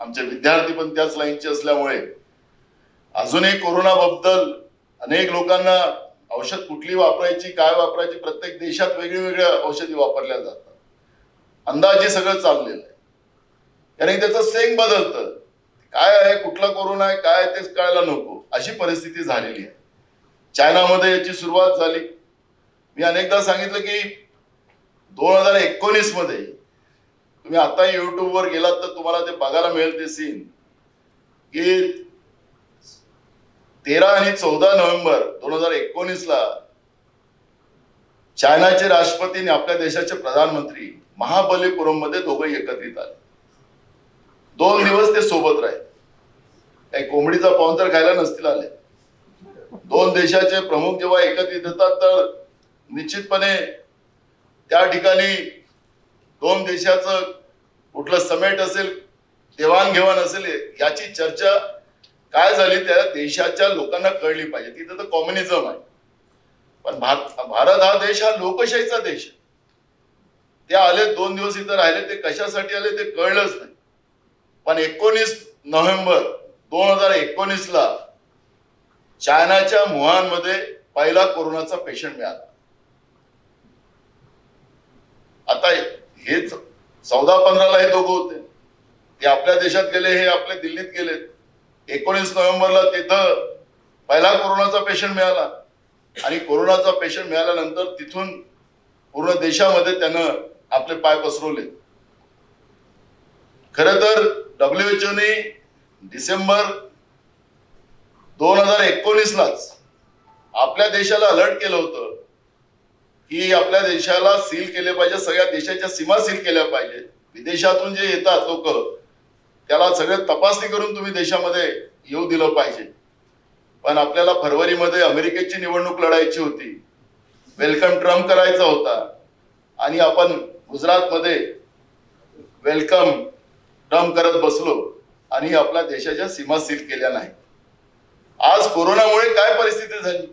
आमचे विद्यार्थी पण त्याच लाईनचे असल्यामुळे अजूनही कोरोनाबद्दल अनेक लोकांना औषध कुठली वापरायची, काय वापरायची, प्रत्येक देशात वेगवेगळ्या औषधी वापरल्या जातात. अंदाजे सगळं चाललेलं आहे. कारण त्याचं स्ट्रेंग बदलतं. काय आहे, कुठला कोरोना आहे, काय आहे तेच कळायला नको अशी परिस्थिती झालेली आहे. चायनामध्ये याची सुरुवात झाली. मी अनेकदा सांगितलं की 2019 मध्ये तुम्ही आता युट्यूबवर गेलात तर तुम्हाला ते बघायला मिळेल ते सीन की 13 आणि 14 नोव्हेंबर 2019ला चायनाचे राष्ट्रपती आणि आपल्या देशाचे प्रधानमंत्री महाबलीपुरम मध्ये दोघे एकत्रित आले. 2 दिवस ते सोबत राहिले. काही कोंबडीचा पाऊंजर खायला नसतील आले. 2 देशाचे प्रमुख जेव्हा एकत्रित येतात तर निश्चितपणे त्या ठिकाणी 2 देशाचं कुठलं समेट असेल, देवाणघेवाण असेल, याची चर्चा काय झाली त्या देशाच्या लोकांना कळली पाहिजे. तिथं तर कम्युनिझम आहे, पण भारत हा देश हा लोकशाहीचा देश आहे. ते आले 2 दिवस इथं राहिले, ते कशासाठी आले ते कळलंच नाही. पण 19 नोव्हेंबर 2019ला चायनाच्या वुहानमध्ये पहिला कोरोनाचा पेशंट मिळाला. आता हेच 14-15ला हे दोघं होते, ते आपल्या देशात गेले, हे आपल्या दिल्लीत गेले. 19 नोव्हेंबरला तिथं पहिला कोरोनाचा पेशंट मिळाला आणि कोरोनाचा पेशंट मिळाल्यानंतर तिथून पूर्ण देशामध्ये त्यानं आपले पाय पसरवले. खरं तर WHO डिसेंबर 2019लाच आपल्या देशाला अलर्ट केलं होतं की आपल्या देशाला सील केले पाहिजे, सगळ्या देशाच्या सीमा सील केल्या पाहिजे. विदेशातून जे येतात लोक त्याला सगळे तपासणी करून तुम्ही देशामध्ये येऊ दिलं पाहिजे. पण आपल्याला फरवरीमध्ये अमेरिकेची निवडणूक लढायची होती, वेलकम ट्रम्प करायचा होता आणि आपण गुजरातमध्ये वेलकम ट्रम्प करत बसलो आणि आपल्या देशाच्या सीमा सील केल्या नाही. आज कोरोनामुळे काय परिस्थिती झाली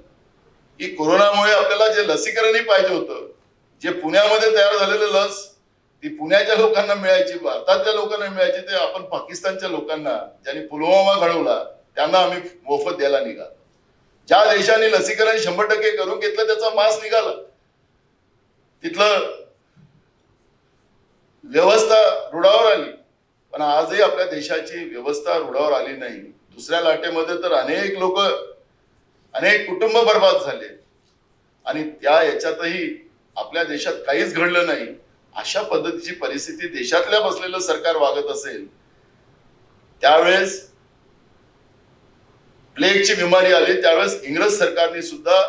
की कोरोनामुळे आपल्याला जे लसीकरणही पाहिजे होतं, जे पुण्यामध्ये तयार झालेलं लस ती पुण्याच्या लोकांना मिळायची, भारतातल्या लोकांना मिळायची, ते आपण पाकिस्तानच्या लोकांना, ज्यांनी पुलवामा घडवला त्यांना आम्ही मोफत द्यायला निघालो. ज्या देशाने लसीकरण 100% करून घेतलं त्याचा मास निघाला, तिथलं व्यवस्था रुळावर आली. पण आजही आपल्या देशाची व्यवस्था रुळावर आली नाही. दुसऱ्या लाटेमध्ये तर अनेक लोक, अनेक कुटुंब बर्बाद झाले आणि त्या याच्यातही आपल्या देशात काहीच घडलं नाही. अशा पद्धतीची परिस्थिती देशातल्या बसलेलं सरकार वागत असेल, त्यावेळेस प्लेगची बिमारी आली, त्यावेळेस इंग्रज सरकारने सुद्धा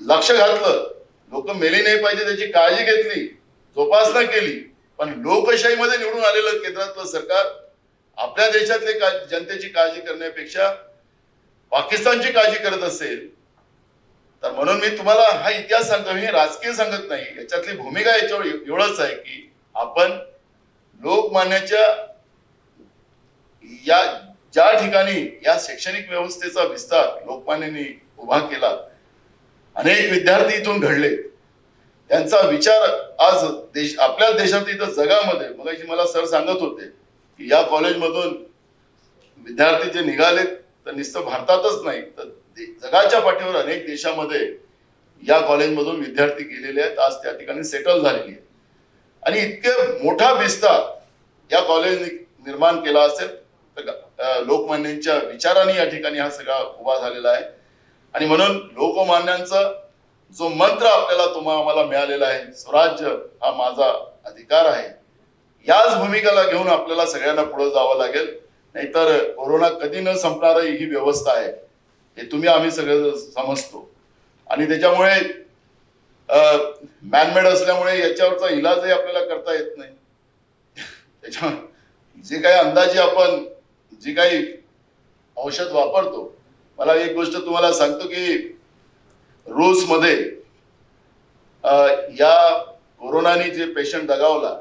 लक्ष घातलं, लोक मेली नाही पाहिजे त्याची काळजी घेतली, जोपासना केली. पण लोकशाहीमध्ये निवडून आलेलं केंद्रातलं सरकार आपल्या देशातले जनतेची काळजी करण्यापेक्षा पाकिस्तानची काळजी करत असेल तर म्हणून मी तुम्हाला हा इतिहास सांगतो, मी राजकीय सांगत नाही. याच्यातली भूमिका याच्यावर एवढंच आहे की आपण लोकमान्याच्या या ज्या ठिकाणी या शैक्षणिक व्यवस्थेचा विस्तार लोकमान्यांनी उभा केला, अनेक विद्यार्थी इथून घडले, त्यांचा विचार आज आपल्या देशात इथं जगामध्ये, मगाशी मला सर सांगत होते की या कॉलेजमधून विद्यार्थी जे निघाले तर नुसतं भारतातच नाही तर जगाच्या पाठीवर अनेक देशामध्ये या कॉलेजमधून विद्यार्थी गेलेले आहेत, आज त्या ठिकाणी सेटल झालेले आहेत. आणि इतके मोठा विस्तार या कॉलेज निर्माण केला असेल तर लोकमान्यांच्या विचाराने या ठिकाणी हा सगळा उभा झालेला आहे. आणि म्हणून लोकमान्यांचा जो मंत्र आपल्याला आम्हाला मिळालेला आहे, स्वराज्य हा माझा अधिकार आहे, याच भूमिकेला घेऊन आपल्याला सगळ्यांना पुढे जावं लागेल. नाहीतर कोरोना कधी न संपणारी ही व्यवस्था आहे हे आम्ही सगळे समजतो. आणि त्याच्यामुळे मॅनमेड असल्यामुळे याच्यावरचा इलाजही आपल्याला करता येत नाही. त्याच्या जे काही अंदाजे आपण जी काही औषध वापरतो, मला एक गोष्ट तुम्हाला सांगतो की रूसमध्ये या कोरोनाने जे पेशंट दगावला,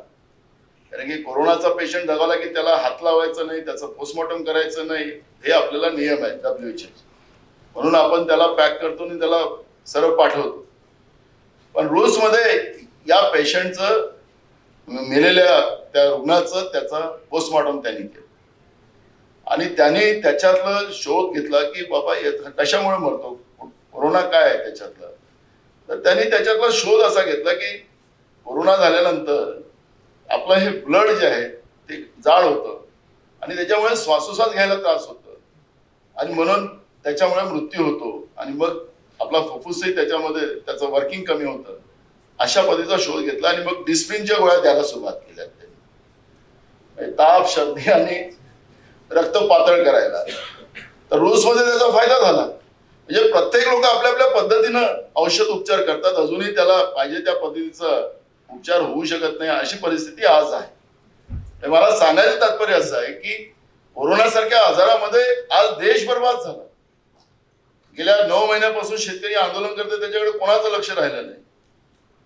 कारण की कोरोनाचा पेशंट दगावला की त्याला हात लावायचा नाही, त्याचं पोस्टमॉर्टम करायचं नाही, हे आपल्याला नियम आहे WHO. म्हणून आपण त्याला पॅक करतो आणि त्याला सरळ पाठवतो. पण रूसमध्ये या पेशंटचं, मेलेल्या त्या रुग्णाचं, त्याचा पोस्टमॉर्टम त्यांनी केलं आणि त्यांनी त्याच्यातलं शोध घेतला की बाबा कशामुळे मरतो, कोरोना काय आहे त्याच्यातलं. तर त्यांनी त्याच्यातला शोध असा घेतला की कोरोना झाल्यानंतर आपलं हे ब्लड जे आहे ते जाड होतं आणि त्याच्यामुळे श्वासोश्वास घ्यायला त्रास होतो आणि म्हणून त्याच्यामुळे मृत्यू होतो आणि मग आपला फुफ्फुसही त्याच्यामध्ये त्याचं वर्किंग कमी होतं. अशा पद्धतीचा शोध घेतला आणि मग डिस्प्रिनच्या गोळ्या द्यायला सुरुवात केल्या त्यांनी, ताप, सर्दी आणि रक्त पातळ करायला. तर रूसमध्ये त्याचा फायदा झाला. म्हणजे प्रत्येक लोक आपल्या आपल्या पद्धतीनं औषध उपचार करतात, अजूनही त्याला पाहिजे त्या पद्धतीचा उपचार होऊ शकत नाही, अशी परिस्थिती आज आहे. मला सांगायचं तात्पर्य असं आहे की कोरोनासारख्या आजारामध्ये आज देश बर्बाद झाला. गेल्या 9 महिन्यापासून शेतकरी आंदोलन करते, त्याच्याकडे कोणाचं लक्ष राहिलं नाही.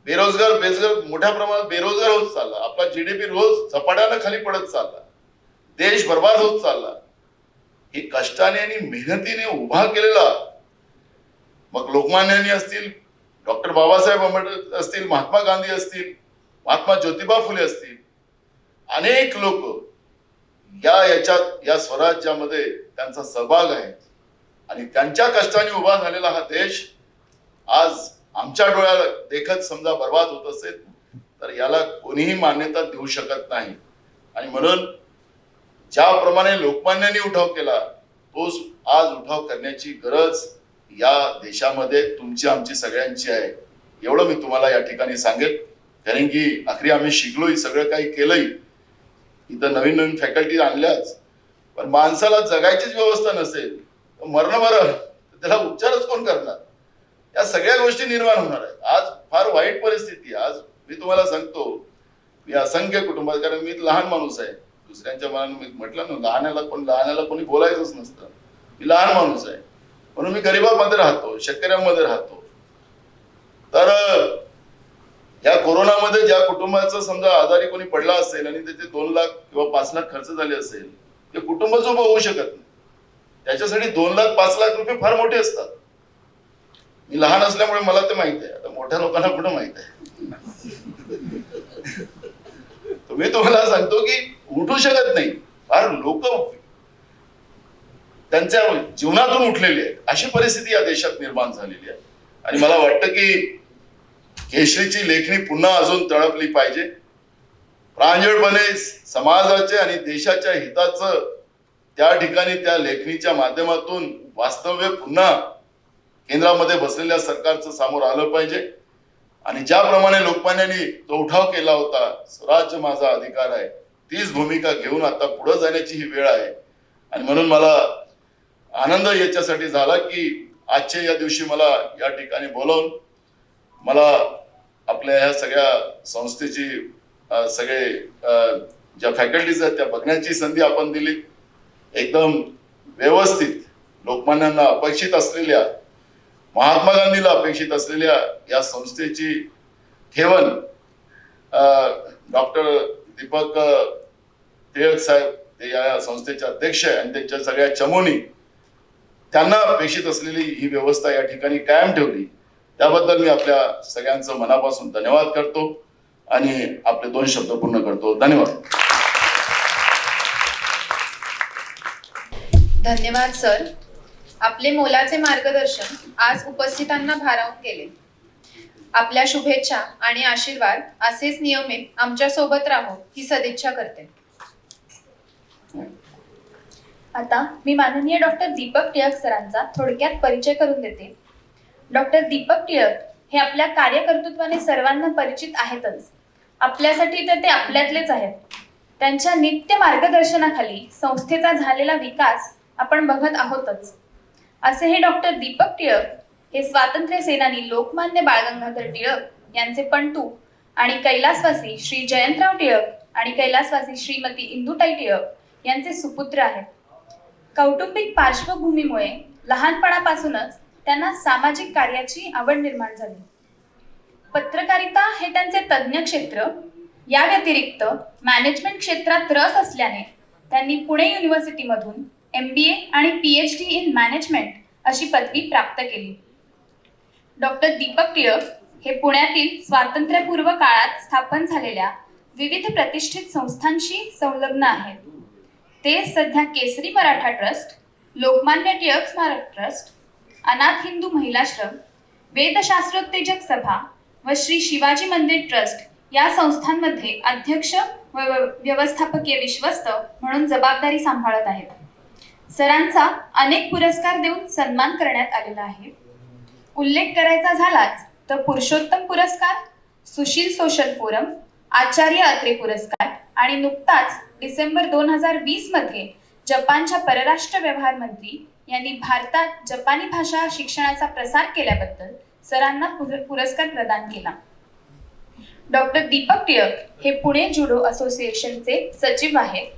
बेरोजगार मोठ्या प्रमाणात बेरोजगार होत चालला, आपला GDP रोज झपाट्यानं खाली पडत चालला, देश बर्बाद होत चालला. ही कष्टाने आणि मेहनतीने उभा केलेला, मग लोकमान्यांनी असतील, डॉक्टर बाबासाहेब आंबेडकर असतील, महात्मा गांधी असतील, महात्मा ज्योतिबा फुले असतील, अनेक लोक याच्यात या स्वराज्यामध्ये त्यांचा सहभाग आहे आणि त्यांच्या कष्टाने उभा झालेला हा देश आज आमच्या डोळ्याला देखत समजा बर्बाद होत असेल तर याला कोणीही मान्यता देऊ शकत नाही. आणि म्हणून ज्याप्रमाणे लोकमान्यांनी उठाव केला तोच आज उठाव करण्याची गरज या देशामध्ये तुमची आमची सगळ्यांची आहे. एवढं मी तुम्हाला या ठिकाणी सांगेल. कारण की आखरी आम्ही शिकलोय, सगळं काही केलंय, इथं नवीन नवीन फॅकल्टी आणल्याच, पण माणसाला जगायचीच व्यवस्था नसेल तर मरणं बरं, त्याला उपचारच कोण करणार? या सगळ्या गोष्टी निर्माण होणार आहेत. आज फार वाईट परिस्थिती. आज मी तुम्हाला सांगतो, मी असंख्य कुटुंबात, कारण मी लहान माणूस आहे, दुसऱ्यांच्या मनाने मी म्हटलं ना, लहानाला कोणी बोलायचंच नसतं. मी लहान माणूस आहे म्हणून मी गरिबामध्ये राहतो, शेतकऱ्यांमध्ये राहतो. तर या कोरोनामध्ये ज्या कुटुंबाचं समजा आजारी कोणी पडला असेल आणि त्याचे 2 लाख किंवा 5 लाख खर्च झाले असेल, ते कुटुंबच उभं होऊ शकत नाही. त्याच्यासाठी 2 लाख 5 लाख रुपये फार मोठे असतात. मी लहान असल्यामुळे मला ते माहित आहे. आता मोठ्या लोकांना कुठं माहित आहे? मी तुम्हाला सांगतो की उठू शकत नाही. फार लोक त्यांच्या जीवनातून उठलेली आहेत, अशी परिस्थिती या देशात निर्माण झालेली आहे. आणि मला वाटतं की केशरीची लेखणी पुन्हा अजून तळपली पाहिजे. प्रांजळपणे समाजाचे आणि देशाच्या हिताचं त्या ठिकाणी त्या लेखणीच्या माध्यमातून वास्तव्य पुन्हा केंद्रामध्ये बसलेल्या सरकारचं समोर आलं पाहिजे. आणि ज्याप्रमाणे लोकमान्यांनी तो उठाव केला होता, स्वराज्य माझा अधिकार आहे, तीच भूमिका घेऊन आता पुढे जाण्याची ही वेळ आहे. आणि म्हणून मला आनंद याच्यासाठी झाला की आजच्या या दिवशी मला या ठिकाणी बोलावून मला आपल्या ह्या सगळ्या संस्थेची सगळे ज्या फॅकल्टीज आहेत त्या बघण्याची संधी आपण दिली. एकदम व्यवस्थित लोकमान्यांना अपेक्षित असलेल्या, महात्मा गांधीला अपेक्षित असलेल्या या संस्थेची ठेवण डॉक्टर दीपक टिळक साहेब, ते या संस्थेचे अध्यक्ष आहे, आणि त्यांच्या सगळ्या चमूनी त्यांना अपेक्षित असलेली ही व्यवस्था या ठिकाणी कायम ठेवली. त्याबद्दल मी आपल्या सगळ्यांचं मनापासून धन्यवाद करतो आणि आपले 2 शब्द पूर्ण करतो. धन्यवाद. धन्यवाद सर. आपले मोलाचे मार्गदर्शन आज उपस्थितांना भारावून गेले. आपल्या शुभेच्छा आणि आशीर्वाद असेच नियमित आमच्या सोबत राहो ही सदिच्छा करते. आता मी माननीय डॉक्टर दीपक टिळक सरांचा थोडक्यात परिचय करून देते. डॉक्टर दीपक टिळक हे आपल्या कार्यकर्तृत्वाने सर्वांना परिचित आहेतच. आपल्यासाठी तर ते आपल्यातलेच आहेत. त्यांच्या नित्य मार्गदर्शनाखाली संस्थेचा झालेला विकास आपण बघत आहोतच. असे हे डॉक्टर दीपक टिळक हे स्वातंत्र्य सेनानी लोकमान्य बाळ गंगाधर टिळक यांचे पणतू आणि कैलासवासी श्री जयंतराव टिळक आणि कैलासवासी श्रीमती इंदुताई टिळक यांचे सुपुत्र आहेत. कौटुंबिक पार्श्वभूमीमुळे लहानपणापासूनच त्यांना सामाजिक कार्याची आवड निर्माण झाली. पत्रकारिता हे त्यांचे तज्ज्ञ क्षेत्र. या व्यतिरिक्त मॅनेजमेंट क्षेत्रात रस असल्याने त्यांनी पुणे युनिव्हर्सिटीमधून MBA आणि PhD इन मॅनेजमेंट अशी पदवी प्राप्त केली. डॉक्टर दीपक टिळक हे पुण्यातील स्वातंत्र्यपूर्व काळात स्थापन झालेल्या विविध प्रतिष्ठित संस्थांशी संलग्न आहेत. ते सध्या केसरी मराठा ट्रस्ट, लोकमान्य टिळक स्मारक ट्रस्ट, अनाथ हिंदू महिलाश्रम, वेदशास्त्रोत्तेजक सभा व श्री शिवाजी मंदिर ट्रस्ट या संस्थांमध्ये अध्यक्ष व व्यवस्थापकीय विश्वस्त म्हणून जबाबदारी सांभाळत आहेत. सरांचा अनेक पुरस्कार देऊन सन्मान करण्यात आलेला आहे. उल्लेख करायचा झालाच तर पुरुषोत्तम पुरस्कार, सुशील सोशल फोरम, आचार्य अत्रे पुरस्कार आणि नुकताच डिसेंबर 2020 मध्ये जपानच्या परराष्ट्र व्यवहार मंत्री यांनी भारतात जपानी भाषा शिक्षणाचा प्रसार केल्याबद्दल सरांना पुरस्कार प्रदान केला. डॉक्टर दीपक टिळक हे पुणे जुडो असोसिएशनचे सचिव आहेत.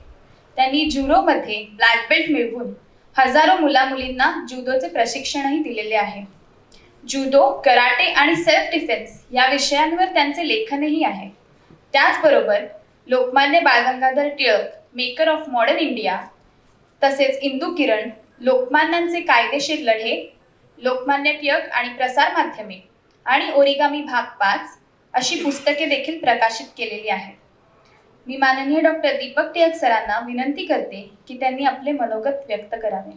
त्यांनी जुडोमध्ये ब्लॅक बेल्ट मिळवून हजारो मुलामुलींना जुडोचे प्रशिक्षणही दिलेले आहे. जुडो, कराटे आणि सेल्फ डिफेन्स या विषयांवर त्यांचे लेखनही आहे. त्याचबरोबर Lokmanya Bal Gangadhar Tilak, maker of modern India, तसेच इंदू किरण, लोकमान्यांचे कायदेशीर लढे, लोकमान्य टिळक आणि प्रसार माध्यमे आणि ओरिगामी भाग 5 अशी पुस्तके देखील प्रकाशित केलेली आहेत. मी माननीय डॉक्टर दीपक टिळक सरांना विनंती करते की त्यांनी आपले मनोगत व्यक्त करावे.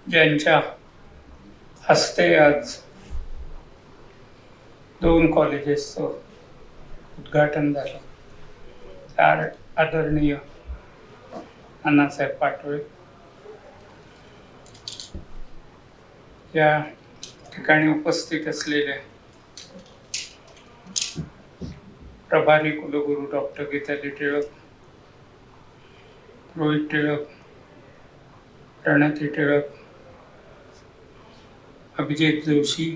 ज्यांच्या हस्ते आज 2 कॉलेजेसचं उद्घाटन झालं, त्या आदरणीय अण्णासाहेब पाटोळे या ठिकाणी उपस्थित असलेले प्रभारी कुलगुरू डॉक्टर गीताली टिळक, रोहित टिळक, प्रणती टिळक, अभिजित जोशी,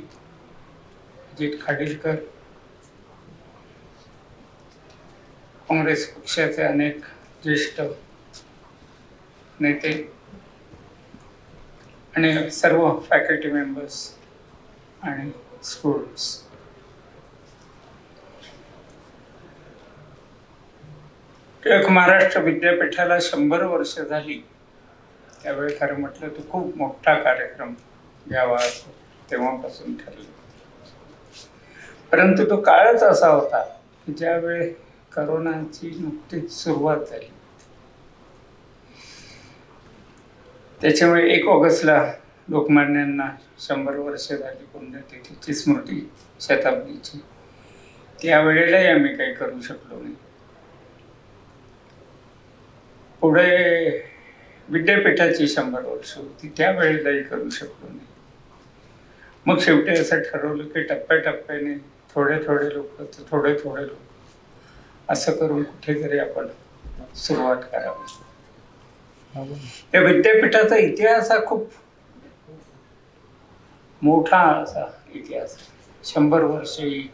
अजित खाडीलकर, काँग्रेस पक्षाचे अनेक ज्येष्ठ नेते आणि सर्व फॅकल्टी मेंबर्स आणि स्टुडंट्स, टिळक महाराष्ट्र विद्यापीठाला 100 वर्ष झाली. त्यावेळी खरं म्हटलं तर खूप मोठा कार्यक्रम घ्यावा असं तेव्हापासून ठरलं. परंतु तो काळच असा होता की ज्यावेळी करोनाची नुकतीच सुरुवात झाली. त्याच्यामुळे 1 ऑगस्टला लोकमान्यांना 100 वर्ष झाली पुण्यतिथीची स्मृती शताब्दीची. त्यावेळेलाही आम्ही काही करू शकलो नाही. पुढे विद्यापीठाची 100 वर्ष होती, त्यावेळेलाही करू शकलो नाही. मग शेवटी असं ठरवलं की टप्प्याटप्प्याने थोडे लोक असं करून कुठेतरी आपण सुरुवात करावी. या विद्यापीठाचा इतिहास हा खूप मोठा असा इतिहास. 100 वर्ष ही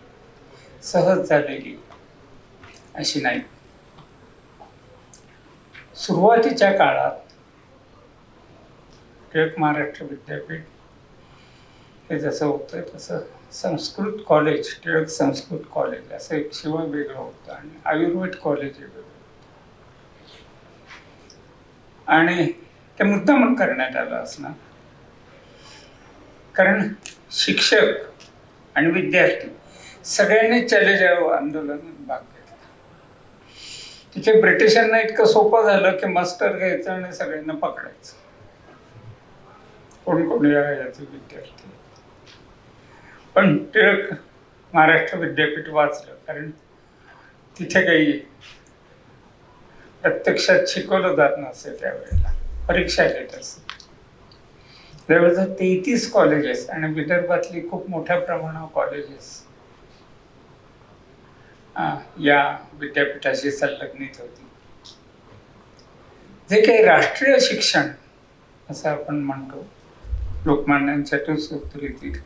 सहज झालेली अशी नाही. सुरुवातीच्या काळात टिळक महाराष्ट्र विद्यापीठ हे जसं होतं तसं संस्कृत कॉलेज, टिळक संस्कृत कॉलेज असं एक शिवाय वेगळं होतं आणि आयुर्वेद कॉलेज हे वेगळं होतं. आणि ते मुद्दाम करण्यात आलं असणार, कारण शिक्षक आणि विद्यार्थी सगळ्यांनी चले जाओ आंदोलनात भाग घेतला. तिथे ब्रिटिशांना इतकं सोपं झालं की मास्टर घ्यायचं आणि सगळ्यांना पकडायचं, कोण याचे विद्यार्थी. पण टिळक महाराष्ट्र विद्यापीठ वाचलं, कारण तिथे काही प्रत्यक्षात शिकवलं जात नसे. त्यावेळेला परीक्षा घेत असे. जवळजवळ 33 कॉलेजेस आणि विदर्भातली खूप मोठ्या प्रमाणावर कॉलेजेस या विद्यापीठाशी संलग्नित होती. जे काही राष्ट्रीय शिक्षण असं आपण म्हणतो, लोकमान्यांच्या चतुसूत्रीतील,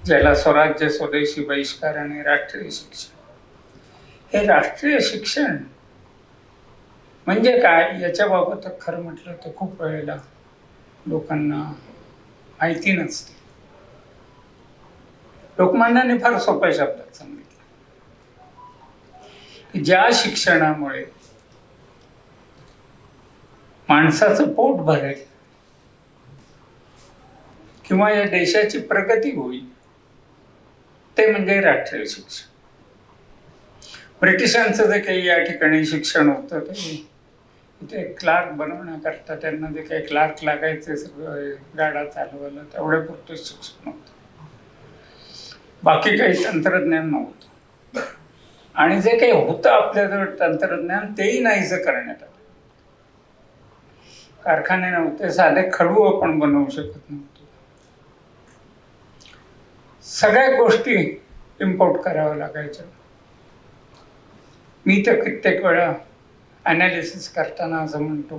ज्याला स्वराज्य, स्वदेशी, बहिष्कार आणि राष्ट्रीय शिक्षण, हे राष्ट्रीय शिक्षण म्हणजे काय याच्याबाबत खरं म्हटलं तर खूप वेळेला लोकांना माहिती नसते. लोकमान्यांनी फार सोप्या शब्दात सांगितलं की ज्या शिक्षणामुळे माणसाचं पोट भरेल किंवा या देशाची प्रगती होईल ते म्हणजे राष्ट्रीय शिक्षण. ब्रिटिशांचं जे काही या ठिकाणी शिक्षण होतं ते इथे क्लार्क बनवण्याकरता त्यांना जे काही क्लार्क लागायचे, सगळं गाडा चालवायला, तेवढ्यापुरतं शिक्षण होतं. बाकी काही तंत्रज्ञान नव्हतं. आणि जे काही होतं आपल्याजवळ तंत्रज्ञान तेही नाहीसं करण्यात आलं. कारखाने नव्हते, साधे खडू आपण बनवू शकत नव्हतो. सगळ्या गोष्टी इम्पोर्ट कराव्या लागायच्या. मी तर कित्येक वेळा ॲनालिसिस करताना असं म्हणतो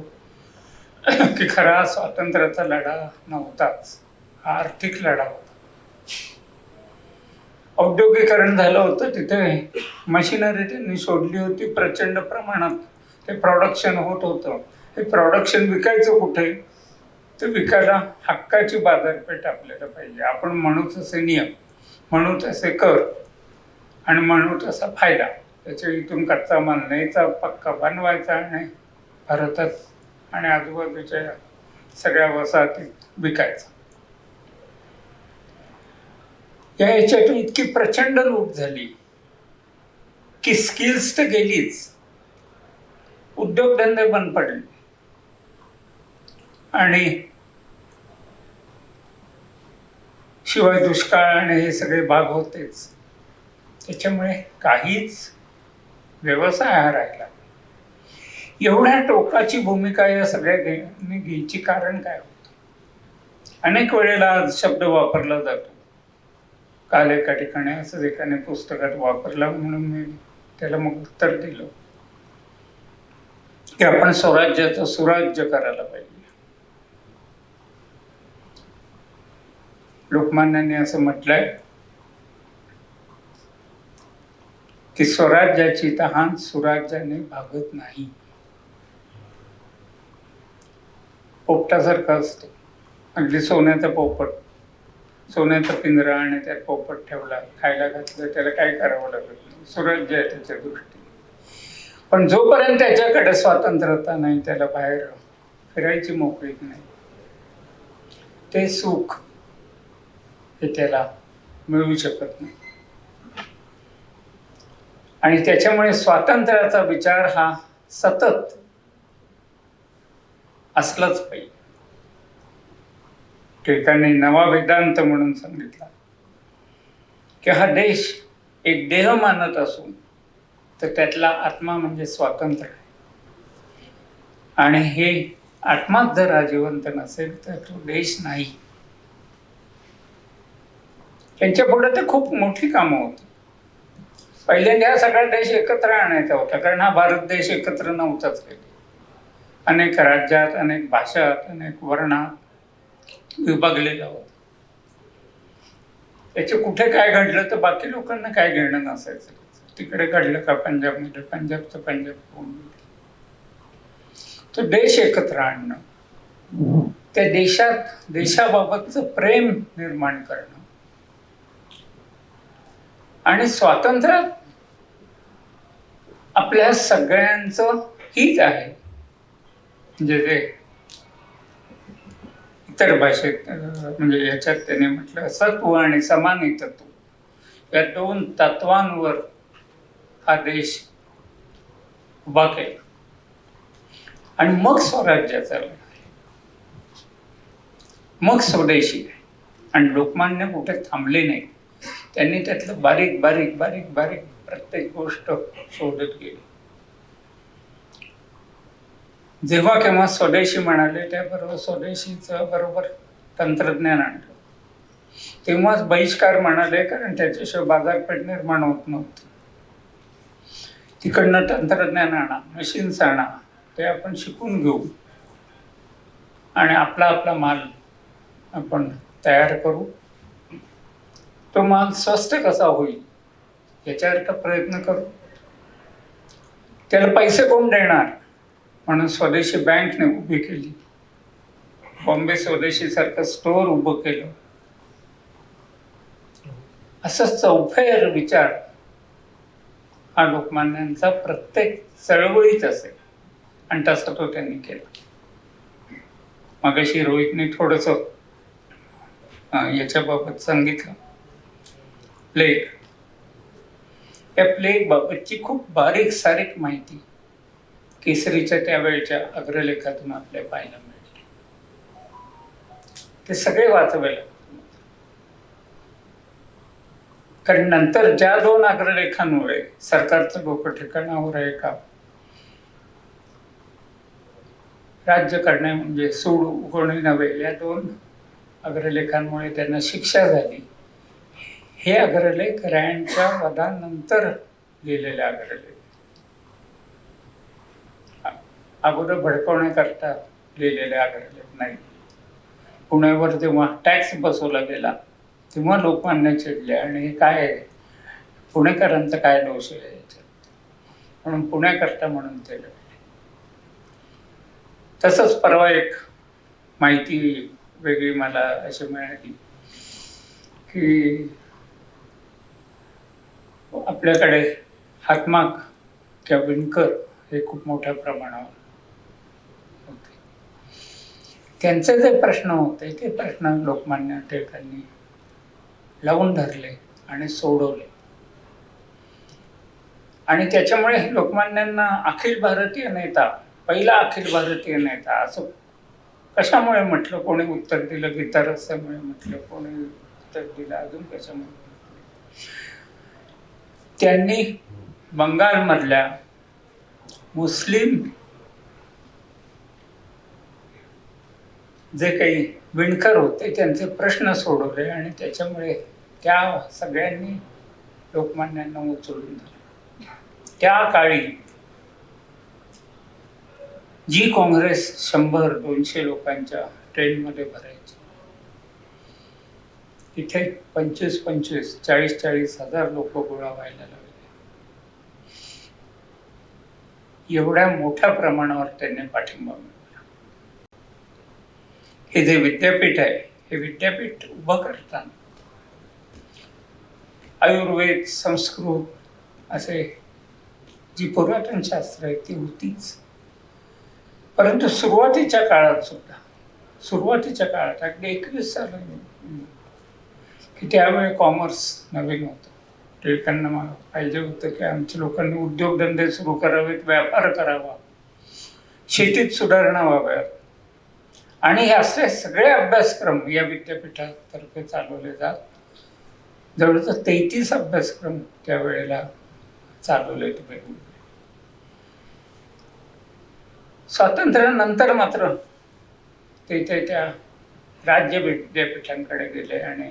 की खरा स्वातंत्र्याचा लढा नव्हताच, हा आर्थिक लढा होता. औद्योगिकरण झालं होतं, तिथे मशिनरी त्यांनी शोधली होती प्रचंड प्रमाणात, ते प्रोडक्शन होत होतं. हे प्रोडक्शन विकायचं कुठे? ते विकायला हक्काची बाजारपेठ आपल्याला पाहिजे. आपण म्हणू तसे नियम, म्हणू तसे कर आणि म्हणू तसा फायदा, त्याच्या इथून कच्चा माल न्यायचा, पक्का बनवायचा आणि भारतात आणि आजूबाजूच्या सगळ्या वसाहतीत विकायचा. याच्यातून इतकी प्रचंड लूट झाली की स्किल्स तर गेलीच, उद्योगधंदे बंद पडले आणि शिवाय दुष्काळ आणि हे सगळे भाग होतेच. त्याच्यामुळे काहीच व्यवसाय हा राहिला. एवढ्या टोकाची भूमिका या सगळ्या घ्यायची कारण काय होतं? अनेक वेळेला शब्द वापरला जातो. काल एका ठिकाणी असंच एकाने पुस्तकात वापरला म्हणून मी त्याला मग उत्तर दिलं की आपण स्वराज्याचं सुराज्य करायला पाहिजे. लोकमान्यांनी असं म्हटलंय की स्वराज्याची तहान सुराज्याने भागत नाही. पोपटासारखं असतं, अगदी सोन्याचा पोपट, सोन्याचा पिंजरा आणि त्यात पोपट ठेवला, खायला घातलं, त्याला काय करावं लागत नाही. स्वराज्य आहे त्याच्या दृष्टीने. पण जोपर्यंत त्याच्याकडे स्वातंत्र्यता नाही, त्याला बाहेर फिरायची मोकळीक नाही, ते सुख हे त्याला मिळू शकत नाही. आणि त्याच्यामुळे स्वातंत्र्याचा विचार हा सतत असलाच पाहिजे. टिळकांनी नवा वेदांत म्हणून सांगितला की हा देश एक देह मानत असून तर त्यातला आत्मा म्हणजे स्वातंत्र्य आहे. आणि हे आत्माच जर हा जिवंत नसेल तर तो देश नाही. त्यांच्या पुढे तर खूप मोठी कामं होती. पहिल्यांदा हा सगळा देश एकत्र आणायचा होता, कारण हा भारत देश एकत्र नव्हताच कधी. अनेक राज्यात, अनेक भाषात, अनेक वर्णात विभागलेला होता. त्याचे कुठे काय घडलं तर बाकी लोकांना काय घेणं नसायचं. तिकडे घडलं का पंजाबमध्ये, पंजाबचं पंजाब होऊन गेलं. तो देश एकत्र आणणं, त्या देशाबाबतचं प्रेम निर्माण करणं आणि स्वातंत्र्य आपल्या सगळ्यांचं हित आहे. म्हणजे ते इतर भाषेत म्हणजे याच्यात त्याने म्हटलं सत्व आणि समानितत्व या दोन तत्वांवर हा देश उभा केला. आणि मग स्वराज्याचा मग स्वदेशी. आणि लोकमान्य कुठे थांबले नाही. त्यांनी त्यातलं बारीक बारीक बारीक बारीक प्रत्येक गोष्ट शोधत गेली. जेव्हा केव्हा स्वदेशी म्हणाले त्याबरोबर स्वदेशीचं बरोबर तंत्रज्ञान आणलं. तेव्हाच बहिष्कार म्हणाले, कारण त्याच्याशिवाय बाजारपेठ निर्माण होत नव्हती. तिकडनं तंत्रज्ञान आणा, मशीन्स आणा, ते आपण शिकून घेऊ आणि आपला माल आपण तयार करू. तो माल स्वस्त कसा होईल याच्यावर प्रयत्न करू. त्याला पैसे कोण देणार म्हणून स्वदेशी बँकने उभी केली. बॉम्बे स्वदेशी सारखं स्टोअर उभं केलं. असं चौफेर विचार हा लोकमान्यांचा प्रत्येक चळवळीत असेल आणि तसं तो त्यांनी केला. मगाशी रोहितने थोडंसं याच्याबाबत सांगितलं, प्लेग. या प्लेग बाबतची खूप बारीक सारीक माहिती केसरीच्या त्यावेळच्या अग्रलेखातून आपल्याला पाहायला मिळते. ते सगळे वाचवायला, कारण नंतर ज्या दोन अग्रलेखांमुळे सरकारचं डोकं ठिकाणावर आहे का, राज्य करणे म्हणजे सूड उगवणे नव्हे, या दोन अग्रलेखांमुळे त्यांना शिक्षा झाली. हे अग्रलेख रँडच्या वधानंतर लिहिलेले अग्रलेख, अगोदर भडकवण्याकरता लिहिलेले अग्रलेख नाही. पुण्यावर जेव्हा टॅक्स बसवला गेला तेव्हा लोकमान्य चिडले आणि हे काय आहे, पुणेकरांचा काय दोष आहे याच्यात, म्हणून पुण्याकरता म्हणून ते लिहिले. तसंच परवा एक माहिती वेगळी मला अशी मिळाली की आपल्याकडे हातमाग किंवा विणकर हे खूप मोठ्या प्रमाणावर होते. त्यांचे जे प्रश्न होते ते प्रश्न लोकमान्य टिळकांनी लावून धरले आणि सोडवले. आणि त्याच्यामुळे लोकमान्यांना अखिल भारतीय नेता, पहिला अखिल भारतीय नेता असं कशामुळे म्हटलं? कोणी उत्तर दिलं गीता रस्त्यामुळे म्हटलं, कोणी उत्तर दिलं अजून कशामुळे? त्यांनी बंगालमधल्या मुस्लिम जे काही विणकर होते त्यांचे प्रश्न सोडवले आणि त्याच्यामुळे त्या सगळ्यांनी लोकमान्यांना उचलून धरले. त्या काळी जी काँग्रेस 100-200 लोकांच्या ट्रेनमध्ये भरायची, तिथे 25-25, 40-40 हजार लोक गोळा व्हायला लागले. एवढ्या मोठ्या प्रमाणावर त्यांनी पाठिंबा मिळवला. हे जे विद्यापीठ आहे, हे विद्यापीठ उभं करताना आयुर्वेद, संस्कृत असे जी पुरातन शास्त्र आहे ती होतीच. परंतु सुरुवातीच्या काळात अगदी 21 साल की त्यावेळी कॉमर्स नवीन होतं. टिळकांना मला पाहिजे होतं की आमच्या लोकांनी उद्योगधंदे सुरू करावेत, व्यापार करावा, शेतीत सुधारणा व्हाव्यात. आणि हे असे सगळे अभ्यासक्रम या विद्यापीठातर्फे चालवले जात. जवळजवळ 33 अभ्यासक्रम त्यावेळेला चालवले होते. स्वातंत्र्यानंतर मात्र ते त्या राज्य विद्यापीठांकडे गेले आणि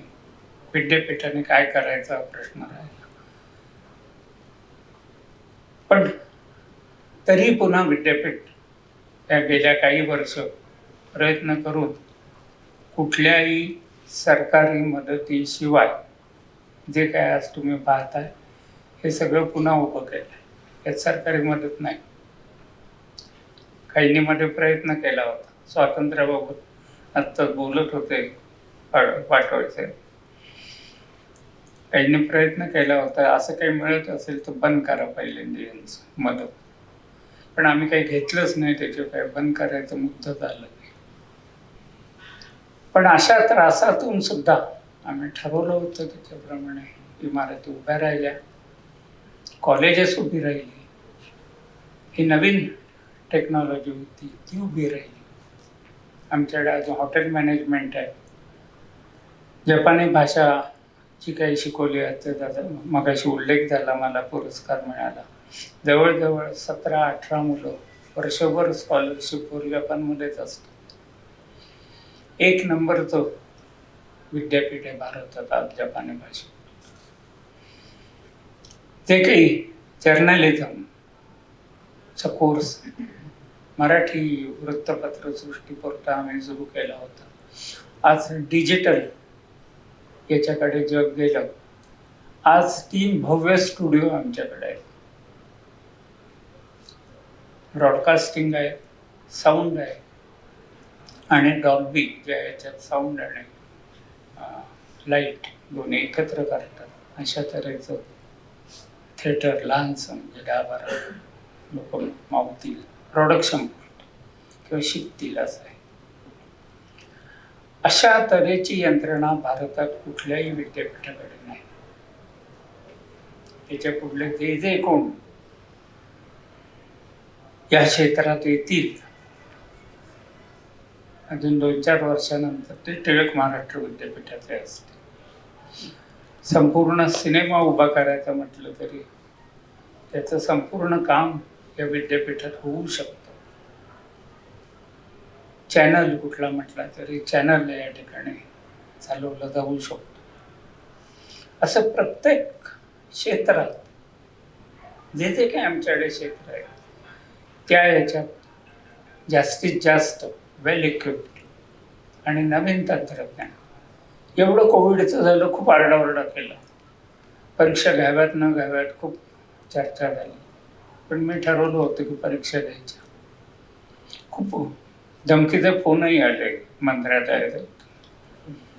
विद्यापीठाने काय करायचा प्रश्न राहिला. पण तरी पुन्हा विद्यापीठ त्या गेल्या काही वर्ष प्रयत्न करून कुठल्याही सरकारी मदतीशिवाय जे काय आज तुम्ही पाहताय हे सगळं पुन्हा उभं केलं. यात सरकारी मदत नाही. काहींनी मध्ये प्रयत्न केला होता स्वातंत्र्याबाबत, आत्ता बोलत होते पाठवायचे, काहींनी प्रयत्न केला होता असं काही मिळत असेल तर बंद करा पहिल्यांदा यांचं मदत. पण आम्ही काही घेतलंच नाही, त्याचे काय बंद करायचा मुद्दा झाला नाही. पण अशा त्रासातून सुद्धा आम्ही ठरवलं होतं त्याच्याप्रमाणे इमारती उभ्या राहिल्या, कॉलेजेस उभी राहिली, ही नवीन टेक्नॉलॉजी होती ती उभी राहिली. आमच्याकडे अजून हॉटेल मॅनेजमेंट आहे, जपानी भाषा जी काही शिकवली आहे त्याचा मगाशी उल्लेख झाला, मला पुरस्कार मिळाला. जवळजवळ 17-18 मुलं वर्षभर स्कॉलरशिपवर जपानमध्येच असतात. 1 नंबरचं विद्यापीठ आहे भारतात आज जपानी भाषेत. जे काही जर्नलिझमचा कोर्स मराठी वृत्तपत्रसृष्टीपुरता आम्ही सुरू केला होता, आज डिजिटल याच्याकडे जग गेलं. आज 3 भव्य स्टुडिओ आमच्याकडे आहेत. ब्रॉडकास्टिंग आहे, साऊंड आहे आणि डॉल्बी ज्या याच्यात साऊंड आणि लाईट दोन्ही एकत्र करतात अशा तऱ्हेचं थिएटर लहानसं म्हणजे 10-12 लोक मावतील, प्रोडक्शन किंवा शिकतील असं आहे. अशा तऱ्हेची यंत्रणा भारतात कुठल्याही विद्यापीठाकडे नाही. त्याच्या पुढले जे कोण या क्षेत्रात येतील अजून 2-4 वर्षानंतर ते टिळक महाराष्ट्र विद्यापीठातले असते. संपूर्ण सिनेमा उभा करायचा म्हटलं तरी त्याचं संपूर्ण काम या विद्यापीठात होऊ शकतं. चॅनल कुठला म्हटला तरी चॅनल या ठिकाणी चालवलं जाऊ शकतो. असं प्रत्येक क्षेत्रात जे काही आमच्याकडे क्षेत्र आहे त्या याच्यात जास्तीत जास्त वेल इक्विप्ड आणि नवीन तंत्रज्ञान. एवढं कोविडचं झालं, खूप आरडाओरडा केला, परीक्षा घ्याव्यात न घ्याव्यात खूप चर्चा झाली. पण मी ठरवलं होतं की परीक्षा द्यायच्या. खूप धमकीचे फोनही आले मंत्रालयात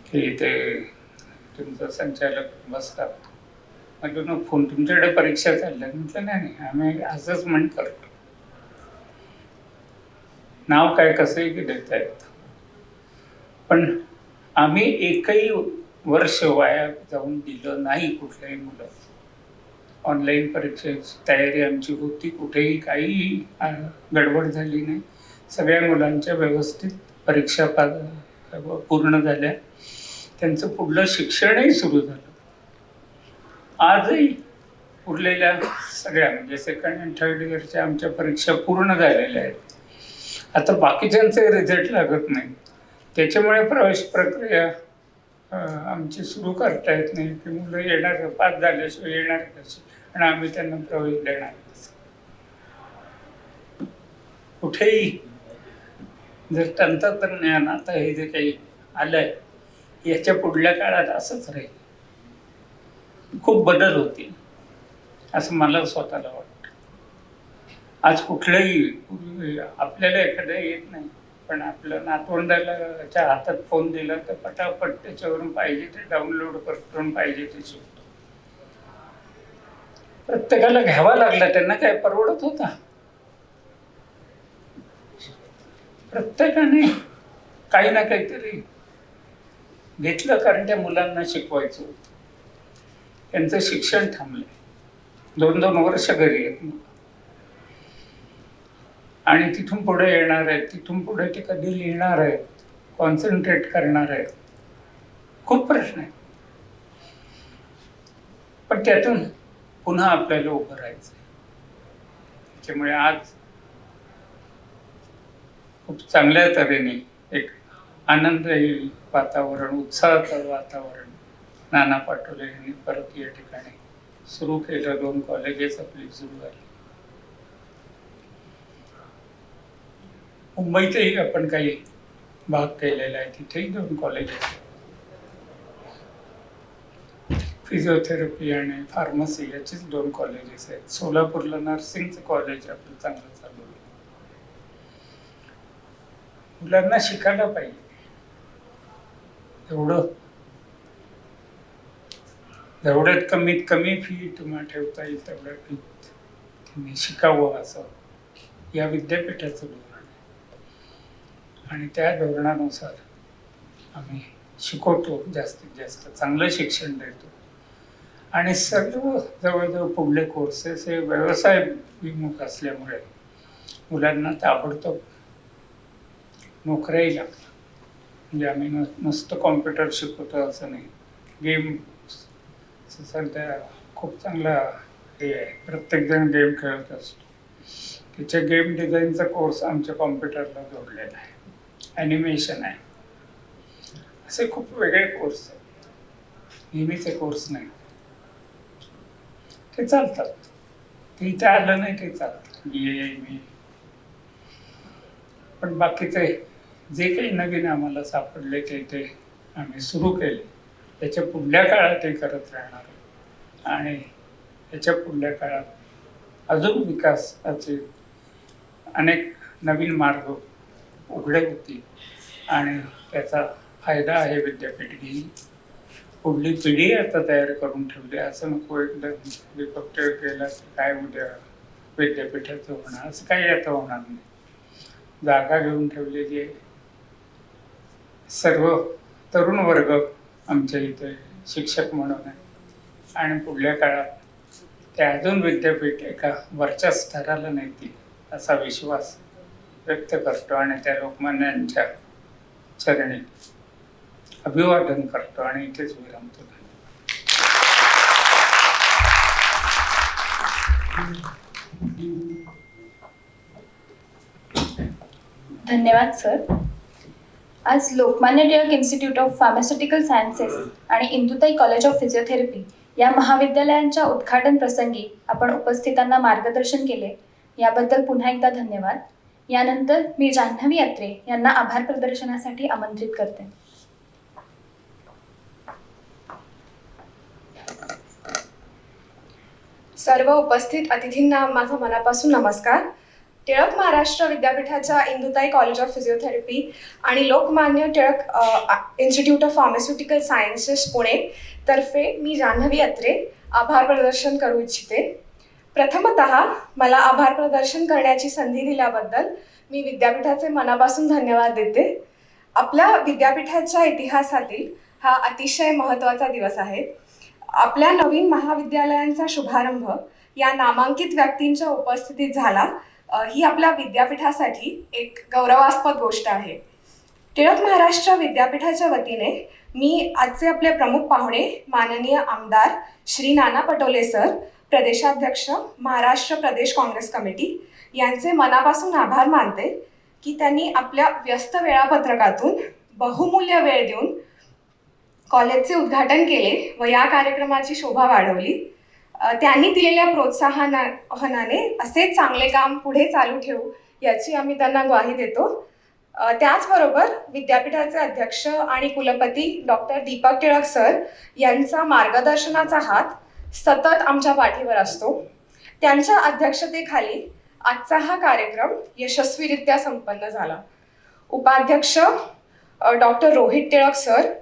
की ते तुमचं संचालक बसतात, म्हणजे फोन तुमच्याकडे परीक्षा चालल्या. म्हटलं नाही, आम्ही असंच म्हण करतो, नाव काय कसंही की देता येतं. पण आम्ही एकही वर्ष वाया जाऊन दिलं नाही कुठल्याही मुलं. ऑनलाईन परीक्षेची तयारी आमची होती, कुठेही काही गडबड झाली नाही. सगळ्या मुलांच्या व्यवस्थित परीक्षा पूर्ण झाल्या. त्यांचं पुढलं शिक्षणही सुरू झालं. आजही उरलेल्या सगळ्या म्हणजे सेकंड अँड थर्ड इयरच्या आमच्या परीक्षा पूर्ण झालेल्या आहेत. आता बाकीच्यांचे रिझल्ट लागत नाही, त्याच्यामुळे प्रवेश प्रक्रिया आमची सुरू करता येत नाही की मुलं येणार, पास झाल्याशिवाय येणार कशी आणि आम्ही त्यांना प्रवेश देणार कसं. कुठेही जर तंत्रज्ञान आता हे जे काही आलंय याच्या पुढल्या काळात असंच राहील, खूप बदल होतील असं मला स्वतःला वाटतं. आज कुठलंही आपल्याला एखादं येत नाही, पण आपल्या नातवंडाच्या हातात फोन दिला तर पटापट त्याच्यावरून पाहिजे ते डाउनलोड करून पाहिजे ते शिकतो. प्रत्येकाला घ्यावा लागला, त्यांना काय परवडत होता? प्रत्येकाने काही ना काहीतरी घेतलं, कारण त्या मुलांना शिकवायचं होतं. त्यांचं शिक्षण थांबलंय, 2-2 वर्ष घरी आहेत आणि तिथून पुढे येणार आहेत, तिथून पुढे ते कधी लिहिणार आहेत, कॉन्सन्ट्रेट करणार आहेत, खूप प्रश्न आहेत. पण त्यातून पुन्हा आपल्याला उभं राहायचं. त्याच्यामुळे आज खूप चांगल्या तऱ्हेने एक आनंददायी वातावरण, उत्साहाचं वातावरण नाना पाटोले यांनी परत या ठिकाणी सुरू केलं. 2 कॉलेजेस आपली सुरू झाली. मुंबईतही आपण काही भाग केलेला आहे, तिथेही 2 कॉलेजेस, फिजिओथेरपी आणि फार्मसी याचीच 2 कॉलेजेस आहेत. सोलापूरला नर्सिंगचं कॉलेज आपलं चांगलं चालू आहे. मुलांना शिकायला पाहिजे, जेवढ्यात कमीत कमी फी तुम्हाला ठेवता येईल तेवढ्या फीत त्यांनी शिकावं असं या विद्यापीठाचं धोरण आहे. आणि त्या धोरणानुसार आम्ही शिकवतो, जास्तीत जास्त चांगलं शिक्षण देतो. आणि सर्व जवळजवळ पुढले कोर्सेस हे व्यवसाय विमुख असल्यामुळे मुलांना ताबडतोब नोकऱ्याही लागतात. म्हणजे आम्ही नुसतं कॉम्प्युटर शिकवतो असं नाही, गेम सध्या खूप चांगला हे आहे, प्रत्येकजण गेम खेळत असतो. त्याच्या गेम डिझाईनचा कोर्स आमच्या कॉम्प्युटरला जोडलेला आहे, ॲनिमेशन आहे, असे खूप वेगळे कोर्स आहेत, नेहमीचे कोर्स नाही. ते चालतात, ते इथे आलं नाही ते चालतं, BA पण बाकीचे जे काही नवीन आम्हाला सापडले ते आम्ही सुरू केले. त्याच्या पुढल्या काळात हे करत राहणार आणि त्याच्या पुढल्या काळात अजून विकासाचे अनेक नवीन मार्ग उघडे होतील आणि त्याचा फायदा आहे विद्यापीठ घेईल. पुढली पिढी आता तयार करून ठेवली, असं नको एकदा दीपक केला काय उद्या विद्यापीठाचं होणार, असं काही आता होणार नाही. जागा घेऊन ठेवलेली आहे. सर्व तरुण वर्ग आमच्या इथे शिक्षक म्हणून आहे आणि पुढल्या काळात ते अजून विद्यापीठ एका वरच्या स्तराला नेतील असा विश्वास व्यक्त करतो आणि त्या लोकमान्यांच्या चरणी अभिवादन करतो आणि इथेच विरमतो. धन्यवाद सर. आज Lokmanya Tilak institute of pharmaceutical sciences आणि इंदुताई कॉलेज ऑफ फिजिओथेरपी या महाविद्यालयांच्या उद्घाटन प्रसंगी आपण उपस्थितांना मार्गदर्शन केले, याबद्दल पुन्हा एकदा धन्यवाद. यानंतर मी जान्हवी अत्रे यांना आभार प्रदर्शनासाठी आमंत्रित करते. सर्व उपस्थित अतिथींना माझा मनापासून नमस्कार. टिळक महाराष्ट्र विद्यापीठाच्या इंदुताई कॉलेज ऑफ फिजिओथेरपी आणि Lokmanya Tilak institute of pharmaceutical sciences Pune तर्फे मी जान्हवी अत्रे आभार प्रदर्शन करू इच्छिते. प्रथमतः मला आभार प्रदर्शन करण्याची संधी दिल्याबद्दल मी विद्यापीठाचे मनापासून धन्यवाद देते. आपल्या विद्यापीठाच्या इतिहासातील हा अतिशय महत्त्वाचा दिवस आहे. आपल्या नवीन महाविद्यालयांचा शुभारंभ या नामांकित व्यक्तींच्या उपस्थितीत झाला, ही आपल्या विद्यापीठासाठी एक गौरवास्पद गोष्ट आहे. टिळक महाराष्ट्र विद्यापीठाच्या वतीने मी आजचे आपले प्रमुख पाहुणे माननीय आमदार श्री नाना पटोले सर, प्रदेशाध्यक्ष महाराष्ट्र प्रदेश काँग्रेस कमिटी यांचे मनापासून आभार मानते की त्यांनी आपल्या व्यस्त वेळापत्रकातून बहुमूल्य वेळ देऊन कॉलेजचे उद्घाटन केले व या कार्यक्रमाची शोभा वाढवली. त्यांनी दिलेल्या प्रोत्साहनाने असेच चांगले काम पुढे चालू ठेवू याची आम्ही त्यांना ग्वाही देतो. त्याचबरोबर विद्यापीठाचे अध्यक्ष आणि कुलपती डॉक्टर दीपक टिळक सर यांचा मार्गदर्शनाचा हात सतत आमच्या पाठीवर असतो. त्यांच्या अध्यक्षतेखाली आजचा हा कार्यक्रम यशस्वीरित्या संपन्न झाला. उपाध्यक्ष डॉक्टर रोहित टिळक सर,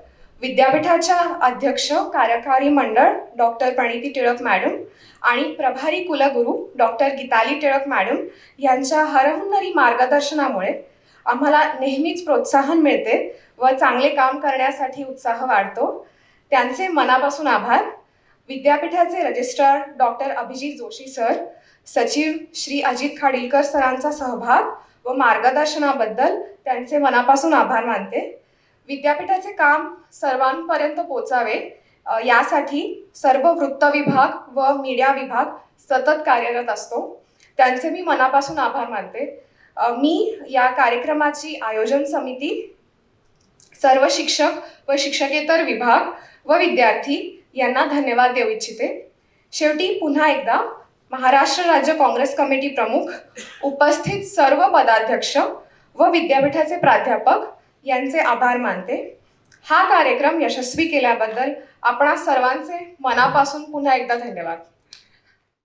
विद्यापीठाच्या अध्यक्ष कार्यकारी मंडळ डॉक्टर प्रणिती टिळक मॅडम आणि प्रभारी कुलगुरू डॉक्टर गीताली टिळक मॅडम यांच्या हरहुन्नरी मार्गदर्शनामुळे आम्हाला नेहमीच प्रोत्साहन मिळते व चांगले काम करण्यासाठी उत्साह वाढतो. त्यांचे मनापासून आभार. विद्यापीठाचे registrar doctor Abhijit Joshi sir, सचिव श्री अजित खाडीलकर सरांचा सहभाग व मार्गदर्शनाबद्दल त्यांचे मनापासून आभार मानते. विद्यापीठाचे काम सर्वांपर्यंत पोचावे यासाठी सर्व वृत्त विभाग व मीडिया विभाग सतत कार्यरत असतो. त्यांचे मी मनापासून आभार मानते. मी या कार्यक्रमाची आयोजन समिती, सर्व शिक्षक व शिक्षकेतर विभाग व विद्यार्थी यांना धन्यवाद देऊ इच्छिते. शेवटी पुन्हा एकदा महाराष्ट्र राज्य काँग्रेस कमिटी प्रमुख, उपस्थित सर्व पदाध्यक्ष व विद्यापीठाचे प्राध्यापक यांचे आभार मानते. हा कार्यक्रम यशस्वी केल्याबद्दल आपणा सर्वांचे मनापासून पुन्हा एकदा धन्यवाद.